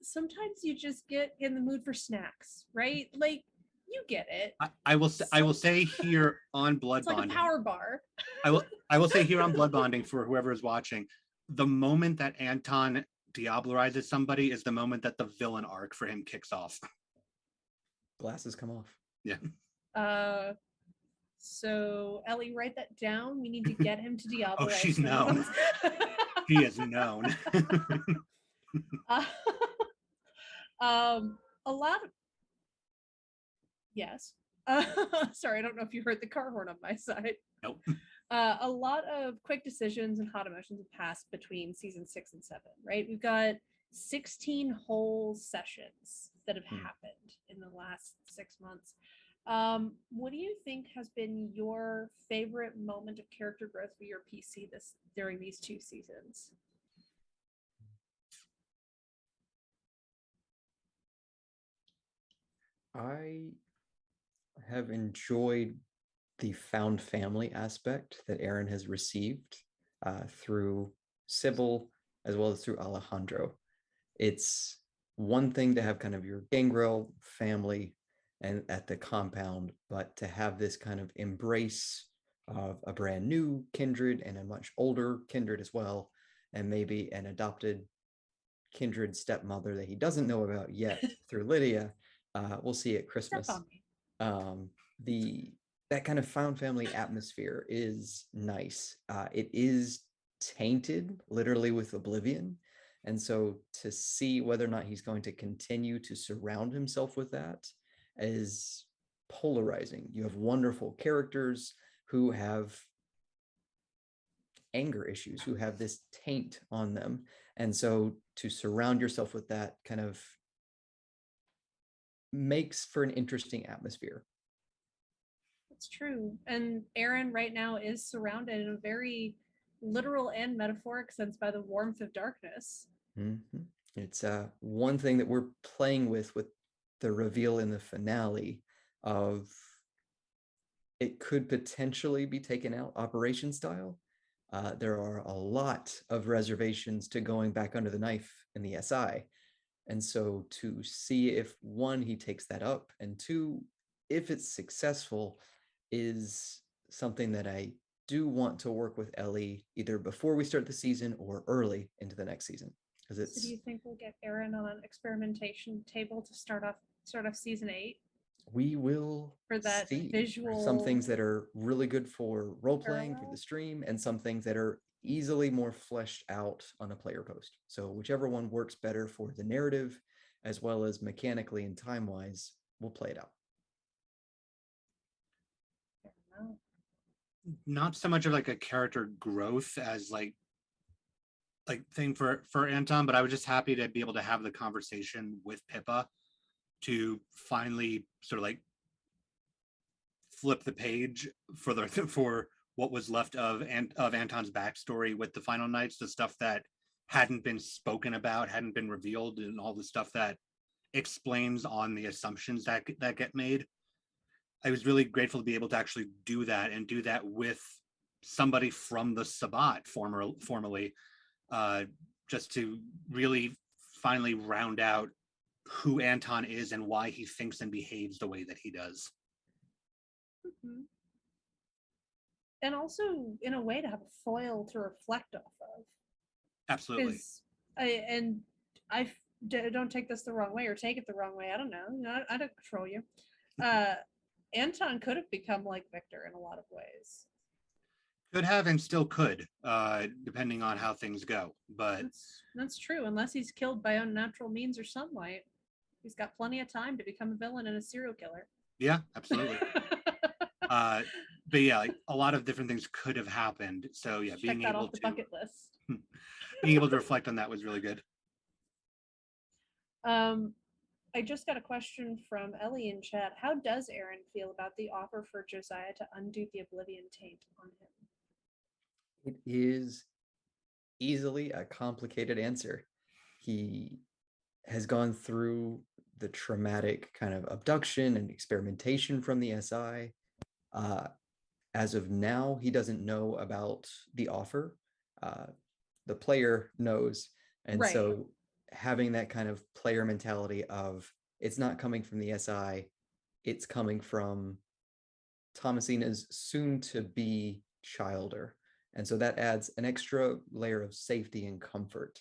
Sometimes you just get in the mood for snacks, right? Like, you get it. I will say here on Blood Bonding, like a power bar. I will say here on Blood Bonding for whoever is watching, the moment that Anton diablerizes somebody is the moment that the villain arc for him kicks off. Glasses come off. Yeah. So Ellie, write that down. We need to get him to diablerize. Oh, she's known. He is known. Uh, a lot of, yes. Sorry, I don't know if you heard the car horn on my side. Nope. A lot of quick decisions and hot emotions have passed between season 6 and 7, right? We've got 16 whole sessions that have happened in the last 6 months. What do you think has been your favorite moment of character growth for your PC during these 2 seasons? I have enjoyed the found family aspect that Aaron has received through Sybil as well as through Alejandro. It's one thing to have kind of your gangrel family and at the compound, but to have this kind of embrace of a brand new kindred and a much older kindred as well, and maybe an adopted kindred stepmother that he doesn't know about yet through Lydia, we'll see at Christmas. The that kind of found family atmosphere is nice. It is tainted literally with oblivion. And so to see whether or not he's going to continue to surround himself with that is polarizing. You have wonderful characters who have anger issues, who have this taint on them. And so to surround yourself with that kind of makes for an interesting atmosphere. That's true. And Aaron right now is surrounded in a very literal and metaphoric sense by the warmth of darkness. Mm-hmm. It's one thing that we're playing with the reveal in the finale of it could potentially be taken out operation style. There are a lot of reservations to going back under the knife in the SI. And so to see if one, he takes that up, and two, if it's successful, is something that I do want to work with Ellie either before we start the season or early into the next season. So do you think we'll get Aaron on an experimentation table to start off season 8? We will for that see. visual. Some things that are really good for role playing through the stream, and some things that are easily more fleshed out on a player post. So whichever one works better for the narrative, as well as mechanically and time wise, we'll play it out. Not so much of like a character growth as like thing for Anton, but I was just happy to be able to have the conversation with Pippa to finally sort of like flip the page for what was left of Anton's backstory with the Final Nights, the stuff that hadn't been spoken about, hadn't been revealed, and all the stuff that explains on the assumptions that get made. I was really grateful to be able to actually do that, and do that with somebody from the Sabbat formerly, just to really finally round out who Anton is and why he thinks and behaves the way that he does. Mm-hmm. And also, in a way, to have a foil to reflect off of. Absolutely. Don't take this the wrong way or take it the wrong way. I don't know. I don't control you. Anton could have become like Victor in a lot of ways. Could have and still could, depending on how things go. But that's true. Unless he's killed by unnatural means or sunlight, he's got plenty of time to become a villain and a serial killer. Yeah, absolutely. But yeah, like, a lot of different things could have happened. So yeah, being able off the bucket list. Being able to reflect on that was really good. I just got a question from Ellie in chat. How does Aaron feel about the offer for Josiah to undo the Oblivion taint on him? It is easily a complicated answer. He has gone through the traumatic kind of abduction and experimentation from the SI. As of now, he doesn't know about the offer. The player knows. And right. So having that kind of player mentality of it's not coming from the SI, it's coming from Thomasina's soon-to-be childer. And so that adds an extra layer of safety and comfort.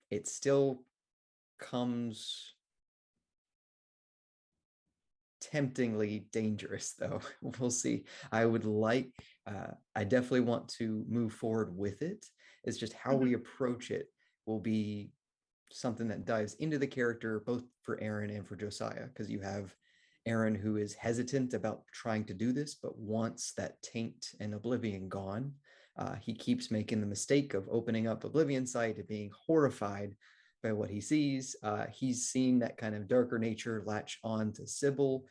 It still comes temptingly dangerous, though. We'll see. I would like, I definitely want to move forward with it. It's just how we approach it will be something that dives into the character, both for Aaron and for Josiah, because you have Aaron who is hesitant about trying to do this, but wants that taint and oblivion gone. He keeps making the mistake of opening up Oblivion Sight and being horrified by what he sees. He's seen that kind of darker nature latch on to Sybil.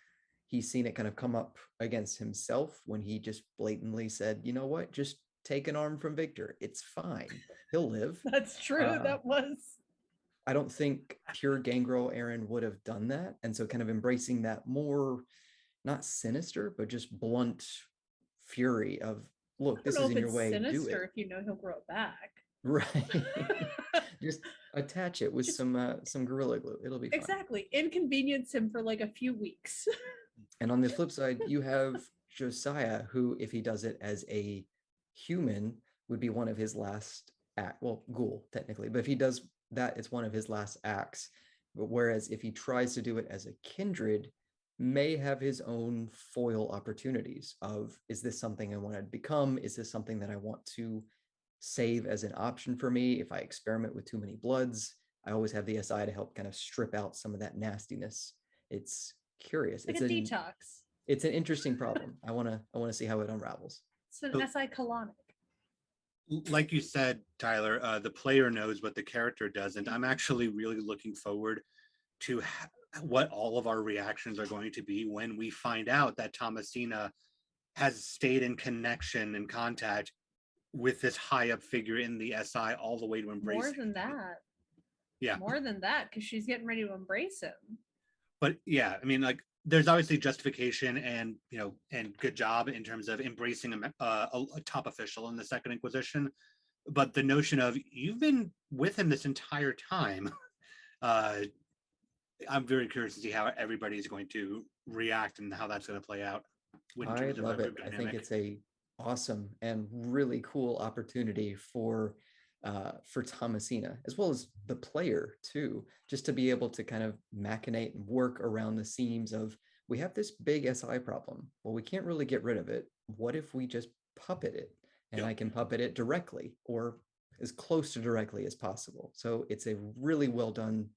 He's seen it kind of come up against himself when he just blatantly said, you know what, just take an arm from Victor. It's fine. He'll live. That's true. That was. I don't think pure Gangrel Aaron would have done that. And so kind of embracing that more, not sinister, but just blunt fury of, look, this is in your way, do it. If you know he'll grow it back. Right. Just attach it with some Gorilla Glue. It'll be fine. Exactly. Inconvenience him for like a few weeks. And on the flip side, you have Josiah, who, if he does it as a human, would be one of his last act. Well, ghoul, technically. But if he does that, it's one of his last acts. But whereas if he tries to do it as a kindred, may have his own foil opportunities of, is this something I want to become? Is this something that I want to save as an option for me? If I experiment with too many bloods, I always have the SI to help kind of strip out some of that nastiness. It's curious. Like it's a detox. It's an interesting problem. I want to see how it unravels. It's an SI colonic. Like you said, Tyler, the player knows what the character doesn't. I'm actually really looking forward to what all of our reactions are going to be when we find out that Thomasina has stayed in connection and contact with this high up figure in the SI all the way to embrace more than that. Yeah. More than that, because she's getting ready to embrace him. But yeah, I mean, like, there's obviously justification and, you know, and good job in terms of embracing a top official in the Second Inquisition. But the notion of, you've been with him this entire time, I'm very curious to see how everybody's going to react and how that's going to play out. I love it. I think it's a awesome and really cool opportunity for Thomasina, as well as the player too, just to be able to kind of machinate and work around the seams of, we have this big SI problem. Well, we can't really get rid of it. What if we just puppet it? And I can puppet it directly or as close to directly as possible. So it's a really well done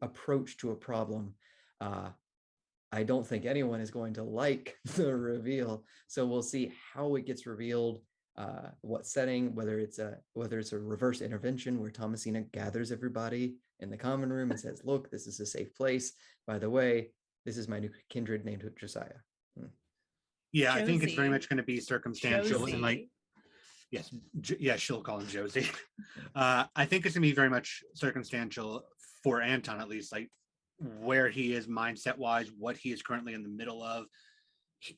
approach to a problem. I don't think anyone is going to like the reveal. So we'll see how it gets revealed, what setting, whether it's a reverse intervention where Thomasina gathers everybody in the common room and says, look, this is a safe place. By the way, this is my new kindred named Josiah. Yeah, Josie. I think it's very much going to be circumstantial. Josie. And like, yes, she'll call him Josie. I think it's going to be very much circumstantial for Anton, at least, like where he is mindset wise, what he is currently in the middle of.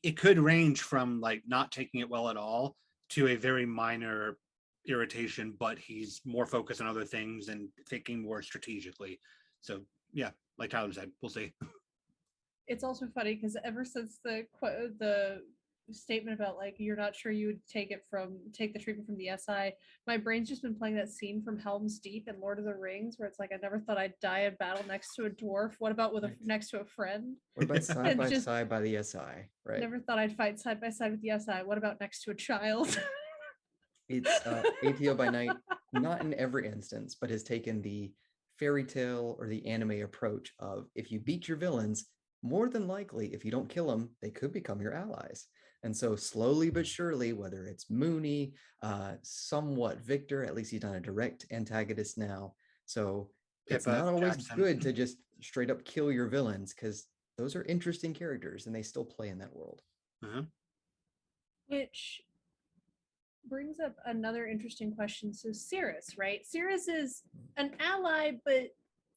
It could range from like not taking it well at all to a very minor irritation, but he's more focused on other things and thinking more strategically. So yeah, like Tyler said, we'll see. It's also funny because ever since the statement about like you're not sure you would take the treatment from the SI, my brain's just been playing that scene from Helm's Deep and Lord of the Rings where it's like, I never thought I'd die in battle next to a dwarf. What about next to a friend? What about side by side by the SI? Right. Never thought I'd fight side by side with the SI. What about next to a child? It's ATO by night, not in every instance, but has taken the fairy tale or the anime approach of, if you beat your villains, more than likely, if you don't kill them, they could become your allies. And so slowly but surely, whether it's Mooney, somewhat Victor, at least he's not a direct antagonist now. So it's not always good to just straight up kill your villains, because those are interesting characters and they still play in that world. Which brings up another interesting question. So Cirrus, right? Cirrus is an ally, but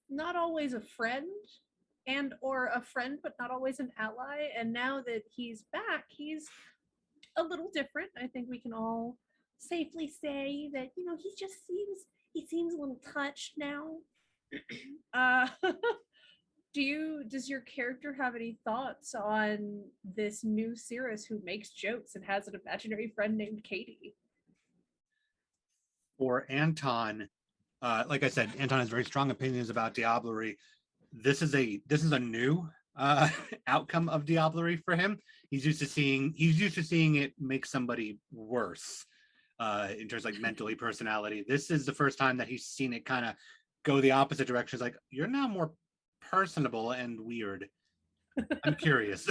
not always a friend. And or a friend, but not always an ally. And now that he's back, he's a little different. I think we can all safely say that, you know, he seems a little touched now. Does your character have any thoughts on this new Cirrus who makes jokes and has an imaginary friend named Katie? For Anton, like I said, Anton has very strong opinions about Diablerie. This is a new outcome of diablerie for him. He's used to seeing it make somebody worse in terms of like mentally, personality. This is the first time that he's seen it kind of go the opposite direction. It's like, you're now more personable and weird. I'm curious.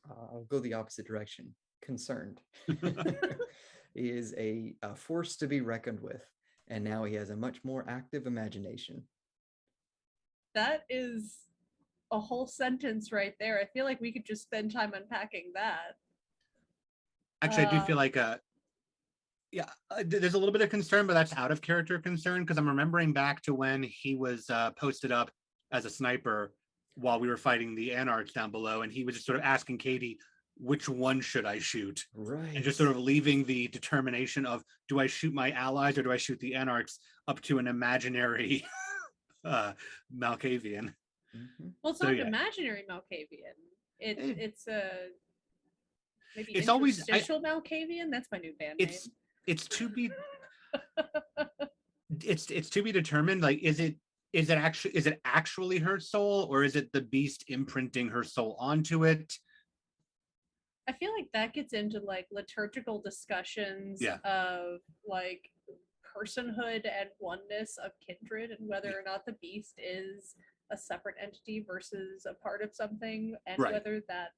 I'll go the opposite direction. Concerned. He is a force to be reckoned with, and now he has a much more active imagination. That is a whole sentence right there. I feel like we could just spend time unpacking that. Actually, I do feel like there's a little bit of concern, but that's out of character concern, because I'm remembering back to when he was posted up as a sniper while we were fighting the anarchs down below, and he was just sort of asking Katie, which one should I shoot? Right. And just sort of leaving the determination of, do I shoot my allies or do I shoot the anarchs, up to an imaginary Malkavian. Mm-hmm. Well, it's not an imaginary Malkavian. It's a maybe it's interstitial Malkavian. That's my new band name. It's to be it's to be determined. Like, is it actually her soul, or is it the beast imprinting her soul onto it? I feel like that gets into like liturgical discussions of like personhood and oneness of kindred, and whether or not the beast is a separate entity versus a part of something, and whether that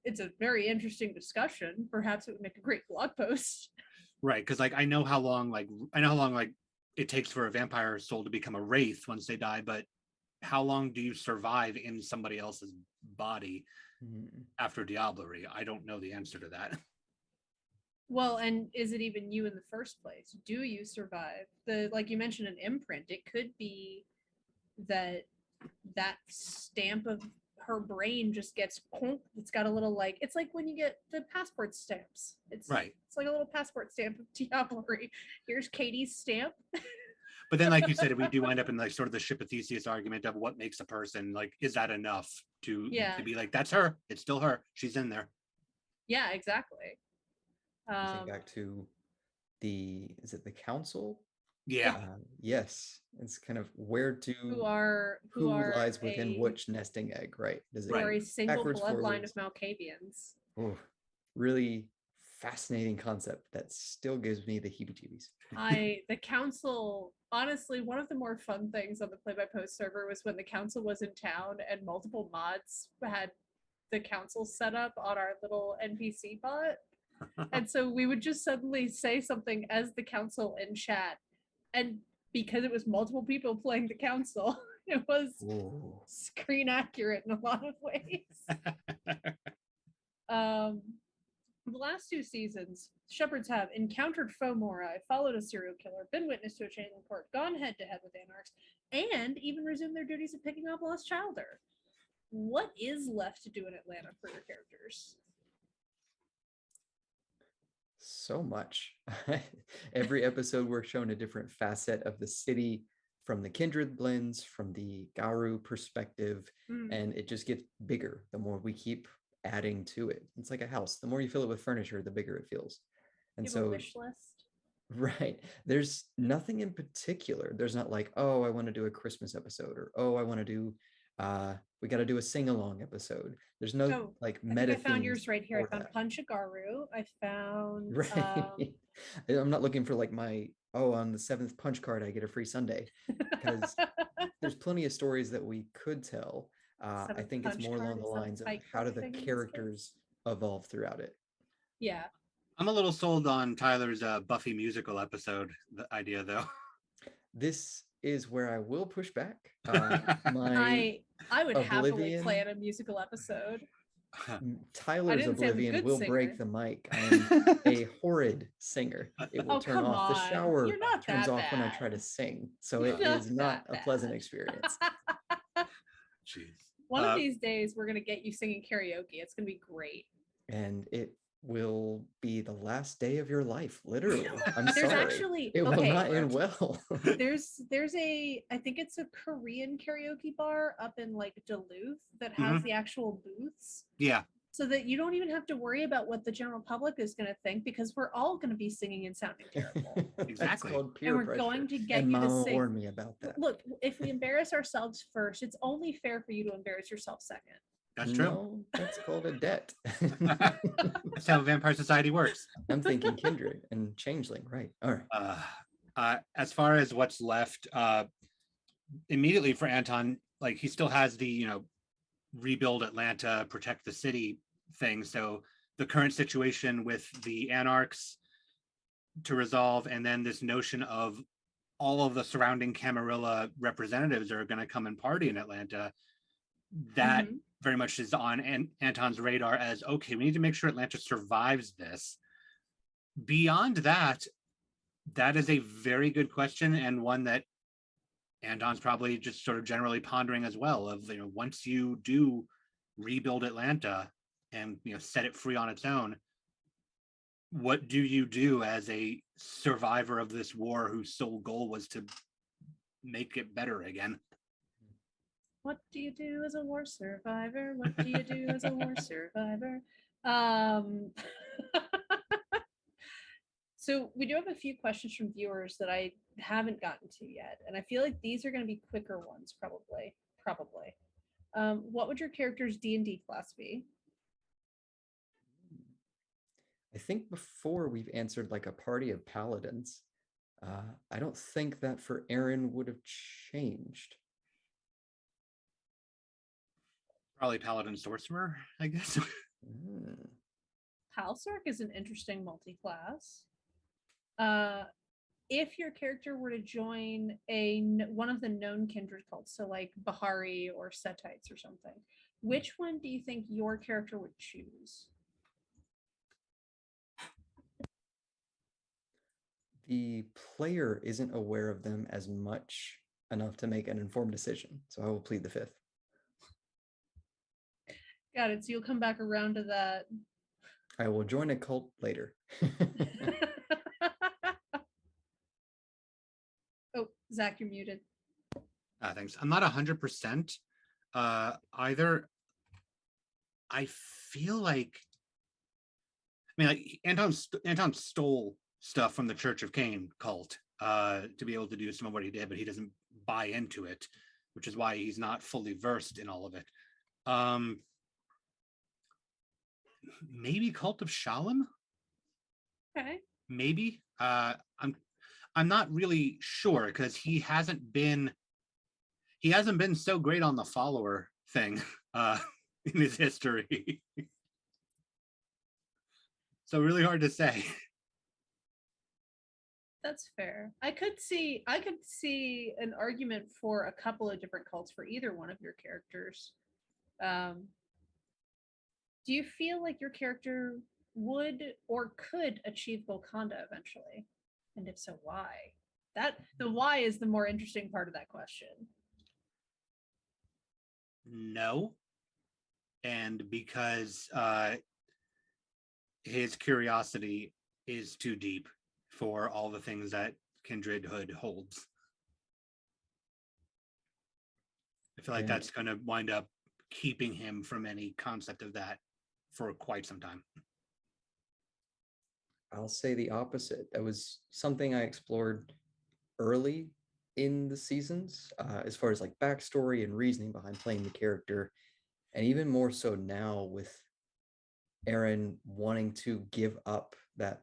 it's a very interesting discussion. Perhaps it would make a great blog post. Right, because like I know how long it takes for a vampire soul to become a wraith once they die, but how long do you survive in somebody else's body after diablerie? I don't know the answer to that. Well, and is it even you in the first place? Do you survive? Like you mentioned, an imprint. It could be that stamp of her brain just gets, it's got a little, like, it's like when you get the passport stamps. It's like a little passport stamp of diablerie. Here's Katie's stamp. But then, like you said, we do wind up in like sort of the ship of Theseus argument of what makes a person. Like, is that enough to be like, that's her, it's still her, she's in there? Yeah, exactly. I think back to is it the council? Yeah. Yes. It's kind of who lies within which nesting egg, right? Does it a single bloodline of Malkavians? Oh, really fascinating concept that still gives me the heebie-jeebies. The council, honestly, one of the more fun things on the play-by-post server was when the council was in town and multiple mods had the council set up on our little NPC bot. And so we would just suddenly say something as the council in chat, and because it was multiple people playing the council, it was screen accurate in a lot of ways. The last 2 seasons, shepherds have encountered Fomori, followed a serial killer, been witness to a chain court, gone head-to-head with anarchs, and even resumed their duties of picking up lost childer. What is left to do in Atlanta for your characters? So much. Every episode we're shown a different facet of the city, from the kindred blends, from the Garu perspective, and it just gets bigger the more we keep adding to it. It's like a house. The more you fill it with furniture, the bigger it feels. And so, a wish list. Right. There's nothing in particular. There's not like, oh, I want to do a Christmas episode, or oh, I want to do we got to do a sing-along episode. There's no like meta. I found yours right here. I found Punchagaru. I found I'm not looking for like my on the 7th punch card I get a free sundae, because there's plenty of stories that we could tell. I think it's more along the lines of how do the characters evolve throughout it. Yeah. I'm a little sold on Tyler's Buffy musical episode idea, though. This is where I will push back. I would happily plan a musical episode. Tyler's Oblivion will break the mic. I am a horrid singer. It will turn off. The shower turns off when I try to sing. So it is not a pleasant experience. Jeez. One of these days, we're going to get you singing karaoke. It's going to be great. And it will be the last day of your life, literally. I'm sorry. Actually, it will not end well. there's I think it's a Korean karaoke bar up in like Duluth that has the actual booths. Yeah. so that you don't even have to worry about what the general public is going to think, because we're all going to be singing and sounding terrible. That's Exactly. called peer And we're pressure. going to get and you to Mama sing. warned me about that. Look, if we embarrass ourselves first, it's only fair for you to embarrass yourself second. That's true. No, that's called a debt. That's how Vampire Society works. I'm thinking kindred and changeling, right? All right. As far as what's left, immediately for Anton, like he still has the rebuild Atlanta, protect the city thing. So the current situation with the Anarchs to resolve, and then this notion of all of the surrounding Camarilla representatives are going to come and party in Atlanta. That very much is on Anton's radar as, okay, we need to make sure Atlanta survives this. Beyond that, that is a very good question, and one that Anton's probably just sort of generally pondering as well, of once you do rebuild Atlanta and set it free on its own, what do you do as a survivor of this war whose sole goal was to make it better again? What do you do as a war survivor? What do you do as a war survivor? So we do have a few questions from viewers that I haven't gotten to yet, and I feel like these are going to be quicker ones, probably. What would your character's D&D class be? I think before we've answered like a party of paladins. I don't think that for Aaron would have changed. Probably Paladin Sorcerer, I guess. Palsark is an interesting multi-class. If your character were to join one of the known kindred cults, so like Bahari or Setites or something, which one do you think your character would choose? The player isn't aware of them as much enough to make an informed decision, so I will plead the fifth. Got it. So you'll come back around to that. I will join a cult later. Oh, Zach, you're muted. Thanks. I'm not 100% either. I feel like, Anton stole stuff from the Church of Cain cult to be able to do some of what he did, but he doesn't buy into it, which is why he's not fully versed in all of it. Maybe Cult of Shalom? Okay. Maybe. I'm not really sure, because he hasn't been so great on the follower thing in his history. So really hard to say. That's fair. I could see an argument for a couple of different cults for either one of your characters. Do you feel like your character would or could achieve Golconda eventually? And if so, why? The why is the more interesting part of that question. No. And because his curiosity is too deep for all the things that Kindredhood holds. I feel like that's going to wind up keeping him from any concept of that for quite some time. I'll say the opposite. That was something I explored early in the seasons, as far as like backstory and reasoning behind playing the character, and even more so now with Aaron wanting to give up that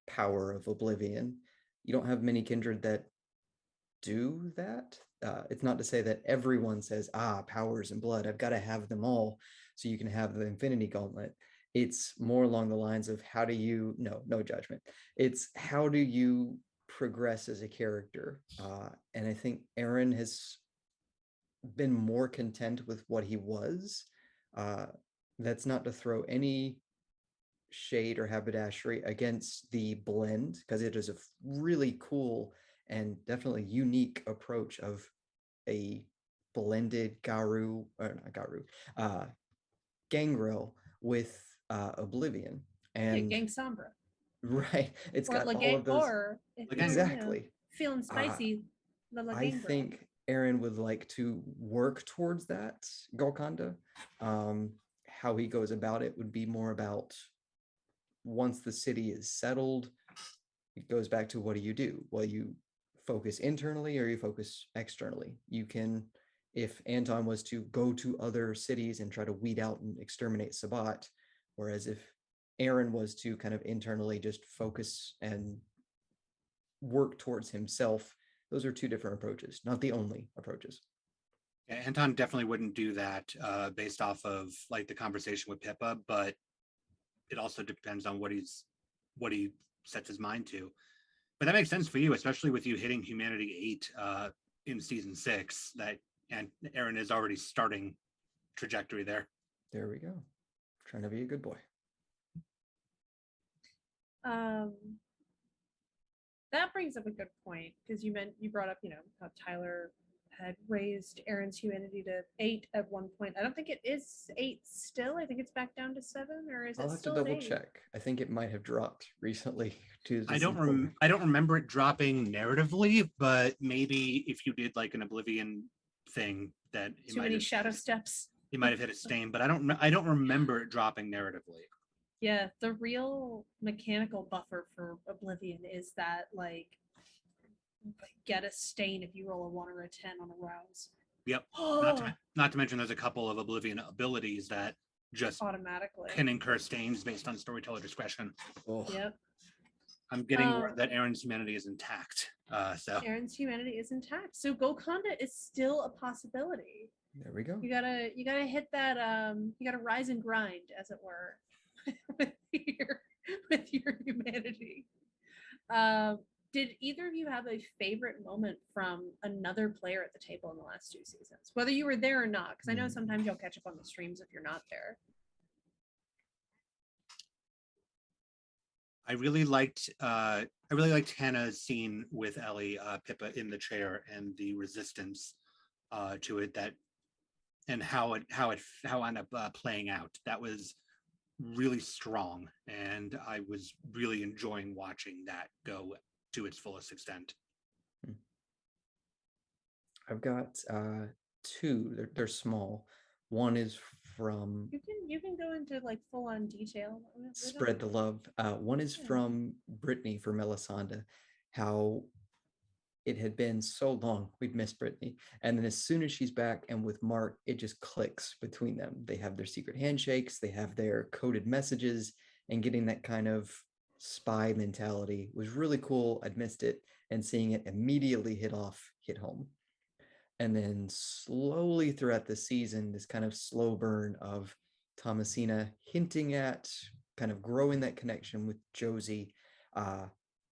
power of oblivion. You don't have many kindred that do that. It's not to say that everyone says, powers and blood, I've got to have them all so you can have the Infinity Gauntlet. It's more along the lines of how do you, no judgment. It's how do you progress as a character? And I think Aaron has been more content with what he was. That's not to throw any shade or haberdashery against the blend, because it is a really cool and definitely unique approach of a blended gangrel with Oblivion. And Gang Sombra. Right. It's or got all of those. Exactly. Feeling spicy. I think Aaron would like to work towards that Golconda. how he goes about it would be more about once the city is settled, it goes back to what do you do? Well, you focus internally or you focus externally. You can, if Anton was to go to other cities and try to weed out and exterminate Sabat, whereas if Aaron was to kind of internally just focus and work towards himself, those are two different approaches, not the only approaches. Yeah, Anton definitely wouldn't do that based off of like the conversation with Pippa, but it also depends on what he sets his mind to. But that makes sense for you, especially with you hitting Humanity 8 in season 6. That and Aaron is already starting trajectory there. There we go. Trying to be a good boy. That brings up a good point because you brought up how Tyler had raised Aaron's humanity to 8 at one point. I don't think it is 8 still. I think it's back down to 7, or is I'll it have still to double 8? check. I think it might have dropped recently to I don't remember it dropping narratively, but maybe if you did like an Oblivion thing, that it Too many shadow steps. It might have hit a stain, but I don't remember it dropping narratively. Yeah, the real mechanical buffer for Oblivion is that like get a stain if you roll a 1 or a 10 on a rouse. Yep. Not to mention there's a couple of Oblivion abilities that just automatically can incur stains based on storyteller discretion. Oh. Yep. I'm getting word that Aaron's humanity is intact. So Aaron's humanity is intact. So Golconda is still a possibility. There we go. You gotta hit that you gotta rise and grind, as it were, with your humanity. Did either of you have a favorite moment from another player at the table in the last 2 seasons? Whether you were there or not, because I know sometimes you'll catch up on the streams if you're not there. I really liked Hannah's scene with Ellie, Pippa in the chair, and the resistance to it, that and how it ended up playing out. That was really strong, and I was really enjoying watching that go to its fullest extent. I've got 2. They're small. One is from you can go into like full on detail. Spread the Love. One is from Brittany for Melisande, how it had been so long we'd missed Brittany, and then as soon as she's back and with Mark, it just clicks between them. They have their secret handshakes, they have their coded messages, and getting that kind of spy mentality was really cool. I'd missed it, and seeing it immediately hit home. And then slowly throughout the season, this kind of slow burn of Thomasina hinting at kind of growing that connection with Josie,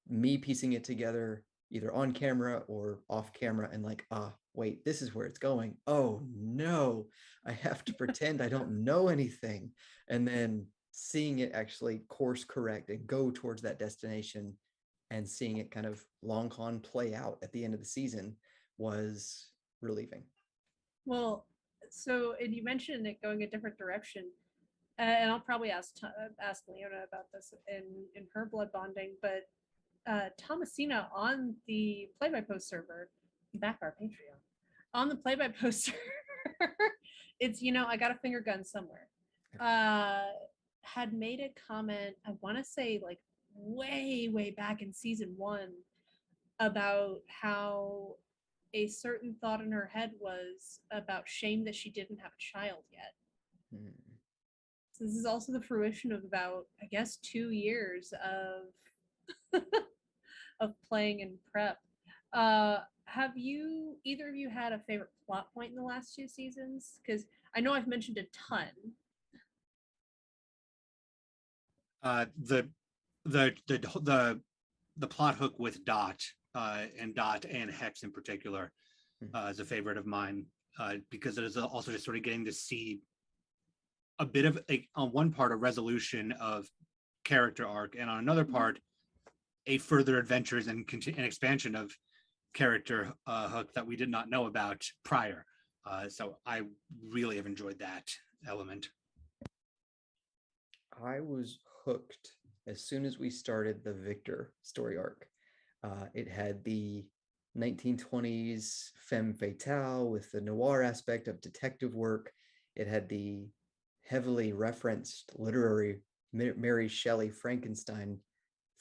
me piecing it together either on camera or off camera, and like, wait, this is where it's going. Oh no, I have to pretend I don't know anything. And then seeing it actually course correct and go towards that destination, and seeing it kind of long con play out at the end of the season was relieving. Well, so, and you mentioned it going a different direction, and I'll probably ask Leona about this in her blood bonding, but Thomasina on the play-by-post server, back our Patreon, on the play-by-post server, it's, I got a finger gun somewhere, had made a comment, I want to say like way back in season 1, about how a certain thought in her head was about shame that she didn't have a child yet. So this is also the fruition of about, I guess, 2 years of of playing in prep. Have either of you had a favorite plot point in the last 2 seasons? Because I know I've mentioned a ton. The plot hook with Dot and Hex in particular is a favorite of mine, because it is also just sort of getting to see a bit of on one part a resolution of character arc, and on another part a further adventures and expansion of character hook that we did not know about prior. So I really have enjoyed that element. I was hooked as soon as we started the Victor story arc. It had the 1920s femme fatale with the noir aspect of detective work. It had the heavily referenced literary Mary Shelley Frankenstein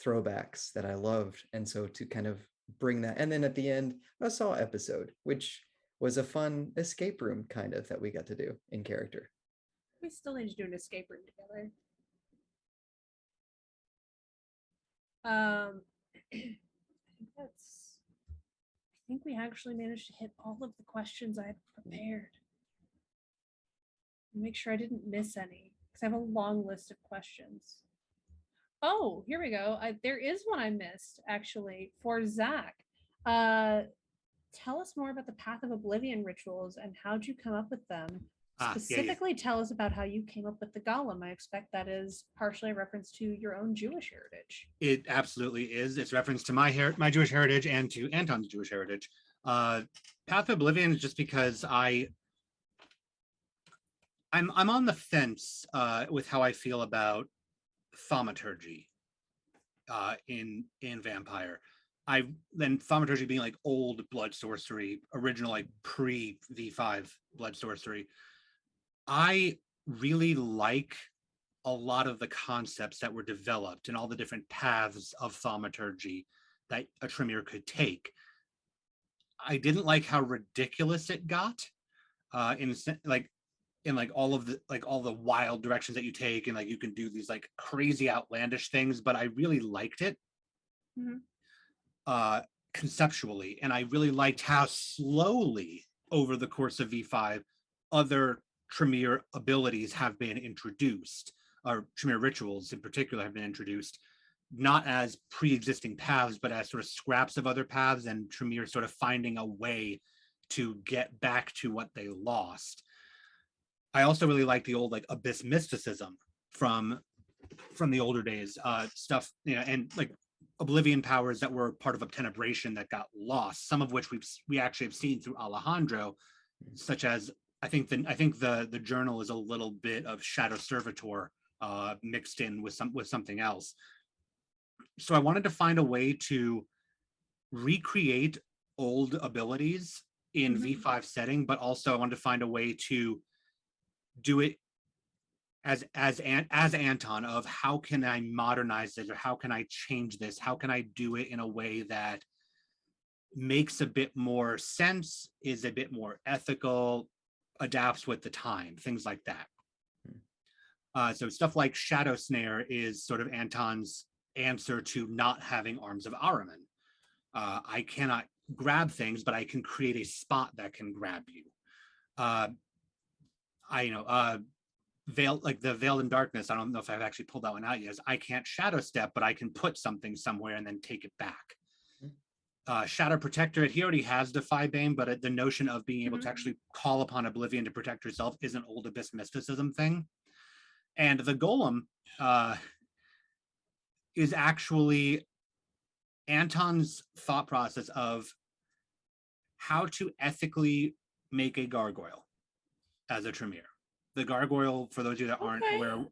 throwbacks that I loved. And so to kind of bring that, and then at the end, a Saw episode, which was a fun escape room kind of that we got to do in character. We still need to do an escape room together. I think we actually managed to hit all of the questions I had prepared. Make sure I didn't miss any because I have a long list of questions. Oh, here we go. There is one I missed actually for Zach. Tell us more about the Path of Oblivion rituals and how'd you come up with them? Specifically, tell us about how you came up with the golem. I expect that is partially a reference to your own Jewish heritage. It absolutely is. It's reference to my Jewish heritage and to Anton's Jewish heritage. Path of Oblivion is just because I'm on the fence with how I feel about thaumaturgy in vampire. Then thaumaturgy being like old blood sorcery, original like pre V5 blood sorcery. I really like a lot of the concepts that were developed and all the different paths of thaumaturgy that a Tremere could take. I didn't like how ridiculous it got in all the wild directions that you take, and like you can do these like crazy outlandish things, but I really liked it conceptually, and I really liked how slowly over the course of V5 other Tremere abilities have been introduced, or Tremere rituals in particular have been introduced, not as pre-existing paths, but as sort of scraps of other paths, and Tremere sort of finding a way to get back to what they lost. I also really like the old like abyss mysticism from the older days, stuff, and like Oblivion powers that were part of Obtenebration that got lost, some of which we actually have seen through Alejandro, such as I think the journal is a little bit of Shadow Servitor mixed in with something else. So I wanted to find a way to recreate old abilities in V5 setting, but also I wanted to find a way to do it as Anton, of how can I modernize this, or how can I change this, how can I do it in a way that makes a bit more sense, is a bit more ethical, adapts with the time, things like that. So stuff like Shadow Snare is sort of Anton's answer to not having Arms of Ahriman. I cannot grab things, but I can create a spot that can grab you. Veil, like the Veiled in Darkness, I don't know if I've actually pulled that one out yet. I can't shadow step, but I can put something somewhere and then take it back. Shadow Protector, he already has Defy Bane, but the notion of being able to actually call upon Oblivion to protect yourself is an old abyss mysticism thing. And the Golem is actually Anton's thought process of how to ethically make a gargoyle as a Tremere. The gargoyle, for those of you that aren't aware,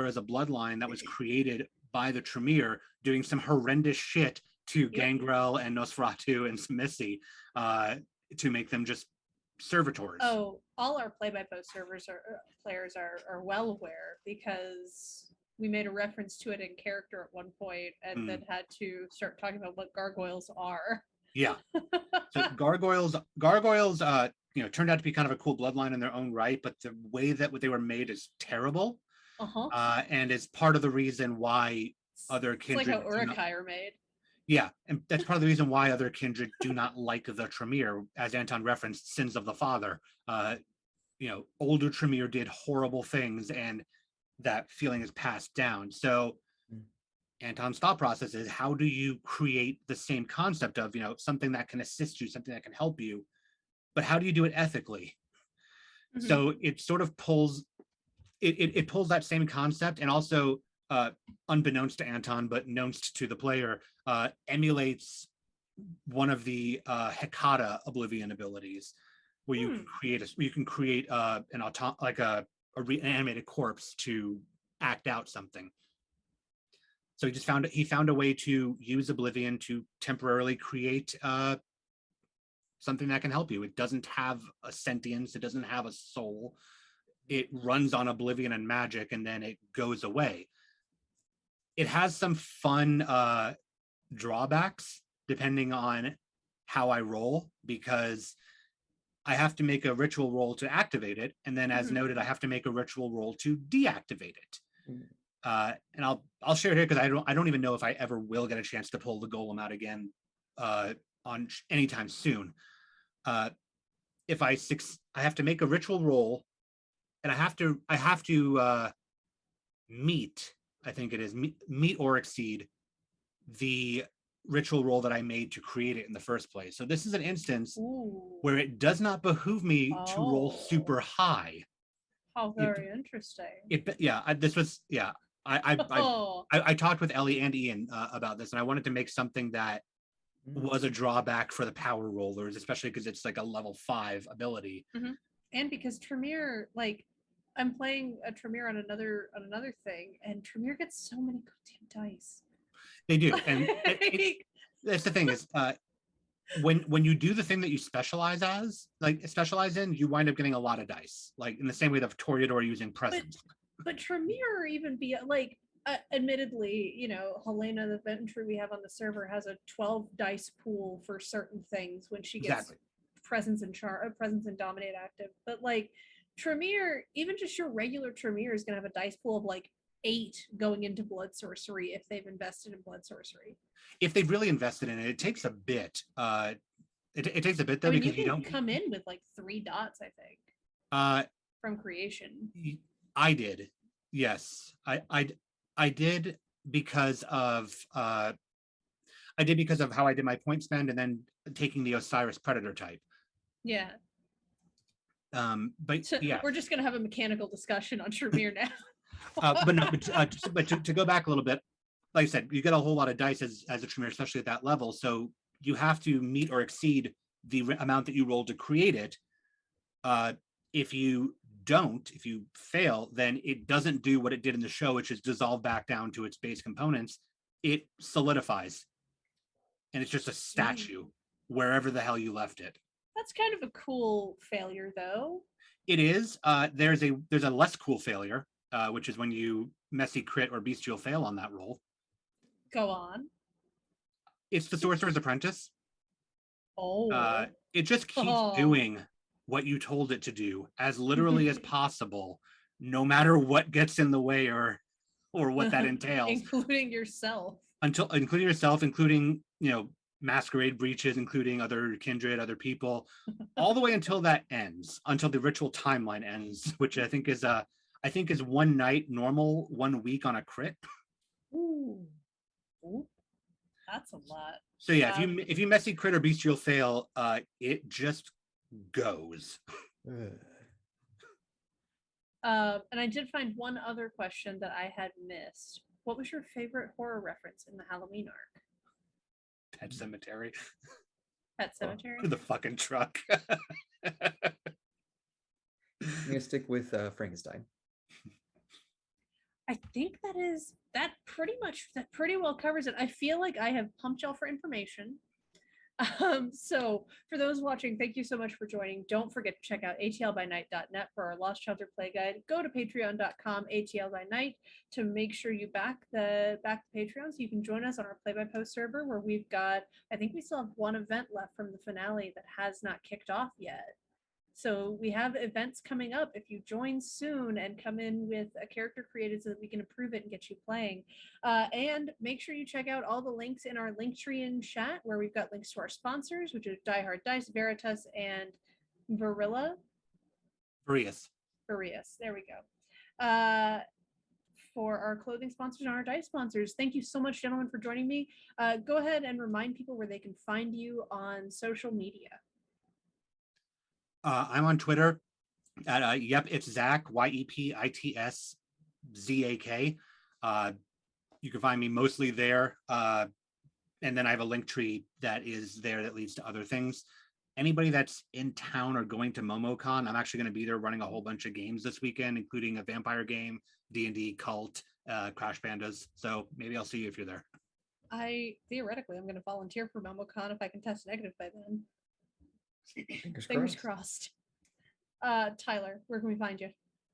is a bloodline that was created by the Tremere doing some horrendous shit to Gangrel and Nosferatu and Smissy to make them just servitors. Oh, all our play-by-post players are well aware, because we made a reference to it in character at one point and then had to start talking about what gargoyles are. Yeah. So gargoyles turned out to be kind of a cool bloodline in their own right, but the way that they were made is terrible. And is part of the reason why other kindred... It's like how Uruk-hai are made. Yeah, and that's part of the reason why other kindred do not like the Tremere, as Anton referenced, sins of the father. Older Tremere did horrible things, and that feeling is passed down. So Anton's thought process is, how do you create the same concept of, something that can assist you, something that can help you, but how do you do it ethically? So it sort of pulls, it pulls that same concept, and also, unbeknownst to Anton, but knownst to the player, emulates one of the Hecata Oblivion abilities, where you can create an animated corpse to act out something. So he found a way to use Oblivion to temporarily create something that can help you. It doesn't have a sentience, it doesn't have a soul. it runs on Oblivion and Magic, and then it goes away. It has some fun drawbacks depending on how I roll, because I have to make a ritual roll to activate it, and then, as noted, I have to make a ritual roll to deactivate it. And I'll share it here because I don't even know if I ever will get a chance to pull the golem out again on anytime soon. If I have to make a ritual roll, and I have to meet, I think it is meet or exceed the ritual roll that I made to create it in the first place. So this is an instance where it does not behoove me to roll super high. How very interesting. I talked with Ellie and Ian about this, and I wanted to make something that was a drawback for the power rollers, especially because it's like a level 5 ability. And because Tremere, like, I'm playing a Tremere on another thing, and Tremere gets so many goddamn dice. They do, and that's the thing is, when you do the thing that you specialize in, you wind up getting a lot of dice, like in the same way that Toreador using presence. But Tremere even be like, admittedly, you know, Helena, the Venture we have on the server, has a 12 dice pool for certain things when she gets presence and dominate active. But like Tremere, even just your regular Tremere is gonna have a dice pool of like 8 going into blood sorcery if they've invested in blood sorcery. If they've really invested in it, it takes a bit. It takes a bit though, because you don't come in with like 3 dots, I think. From creation. I did, yes. I did because of how I did my point spend, and then taking the Osiris Predator type. Yeah. But yeah, we're just gonna have a mechanical discussion on Tremere now. but to go back a little bit, like I said, you get a whole lot of dice as a Tremere, especially at that level. So you have to meet or exceed the amount that you roll to create it. If you fail, then it doesn't do what it did in the show, which is dissolve back down to its base components. It solidifies, and it's just a statue wherever the hell you left it. That's kind of a cool failure, though. It is. There's a less cool failure, which is when you messy crit or bestial fail on that roll. Go on. It's the Sorcerer's Apprentice. Oh. It just keeps doing what you told it to do as literally as possible, no matter what gets in the way or what that entails. Including yourself. Including, you know, masquerade breaches, including other kindred, other people, all the way until that ends, until the ritual timeline ends, which I think is one night normal, 1 week on a crit. Ooh. That's a lot. So yeah, if you messy crit or bestial fail, it just goes. And I did find one other question that I had missed. What was your favorite horror reference in the Halloween arc? Pet Cemetery. Pet Cemetery? The fucking truck. I'm gonna stick with Frankenstein. I think that pretty well covers it. I feel like I have pumped y'all for information. So for those watching, thank you so much for joining. Don't forget to check out atlbynight.net for our Lost Shelter play guide. Go to patreon.com atlbynight to make sure you back the Patreon so you can join us on our play-by-post server, where we've got, I think we still have one event left from the finale that has not kicked off yet. So we have events coming up. If you join soon and come in with a character created so that we can improve it and get you playing. And make sure you check out all the links in our link tree in chat, where we've got links to our sponsors, which are Die Hard Dice, Veritas, and Veritas. There we go. For our clothing sponsors and our dice sponsors. Thank you so much, gentlemen, for joining me. Go ahead and remind people where they can find you on social media. I'm on Twitter at it's Zach, YEPITS ZAK. You can find me mostly there. And then I have a link tree that is there that leads to other things. Anybody that's in town or going to MomoCon, I'm actually going to be there running a whole bunch of games this weekend, including a vampire game, D&D, Cult, Crash Pandas. So maybe I'll see you if you're there. Theoretically, I'm going to volunteer for MomoCon if I can test negative by then. Fingers crossed. Tyler, where can we find you?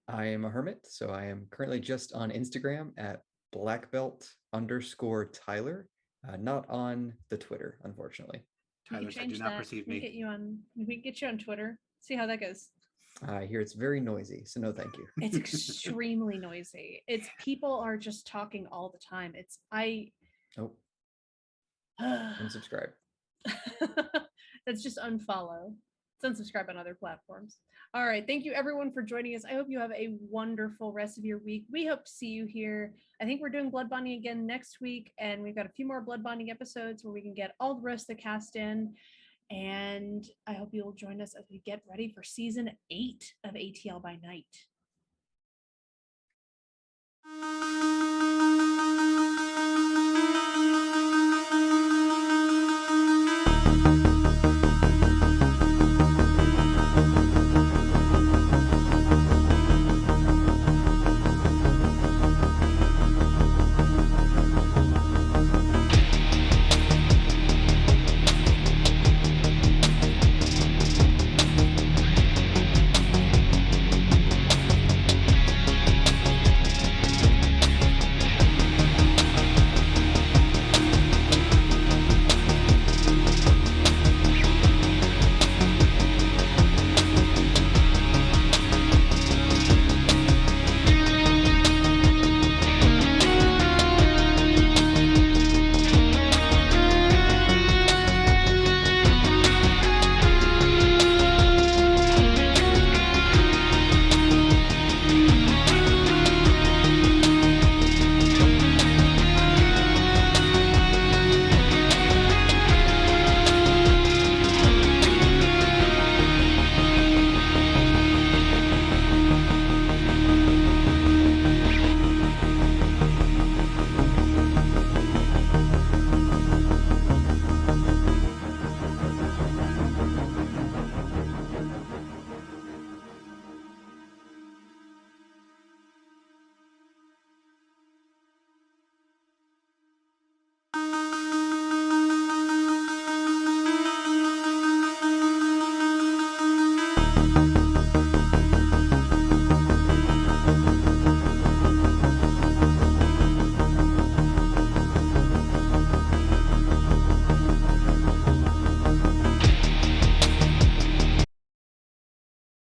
I am a hermit, so I am currently just on Instagram at blackbelt_Tyler, not on the Twitter, unfortunately. We Tyler can said, "Do change not that. perceive We me." can get you on. We can get you on Twitter. See how that goes. I hear it's very noisy, so no thank you. It's extremely noisy. It's people are just talking all the time. It's Oh, unsubscribe. That's just unfollow. It's unsubscribe on other platforms. All right. Thank you everyone for joining us. I hope you have a wonderful rest of your week. We hope to see you here. I think we're doing blood bonding again next week, and we've got a few more blood bonding episodes where we can get all the rest of the cast in. And I hope you'll join us as we get ready for season 8 of ATL by Night.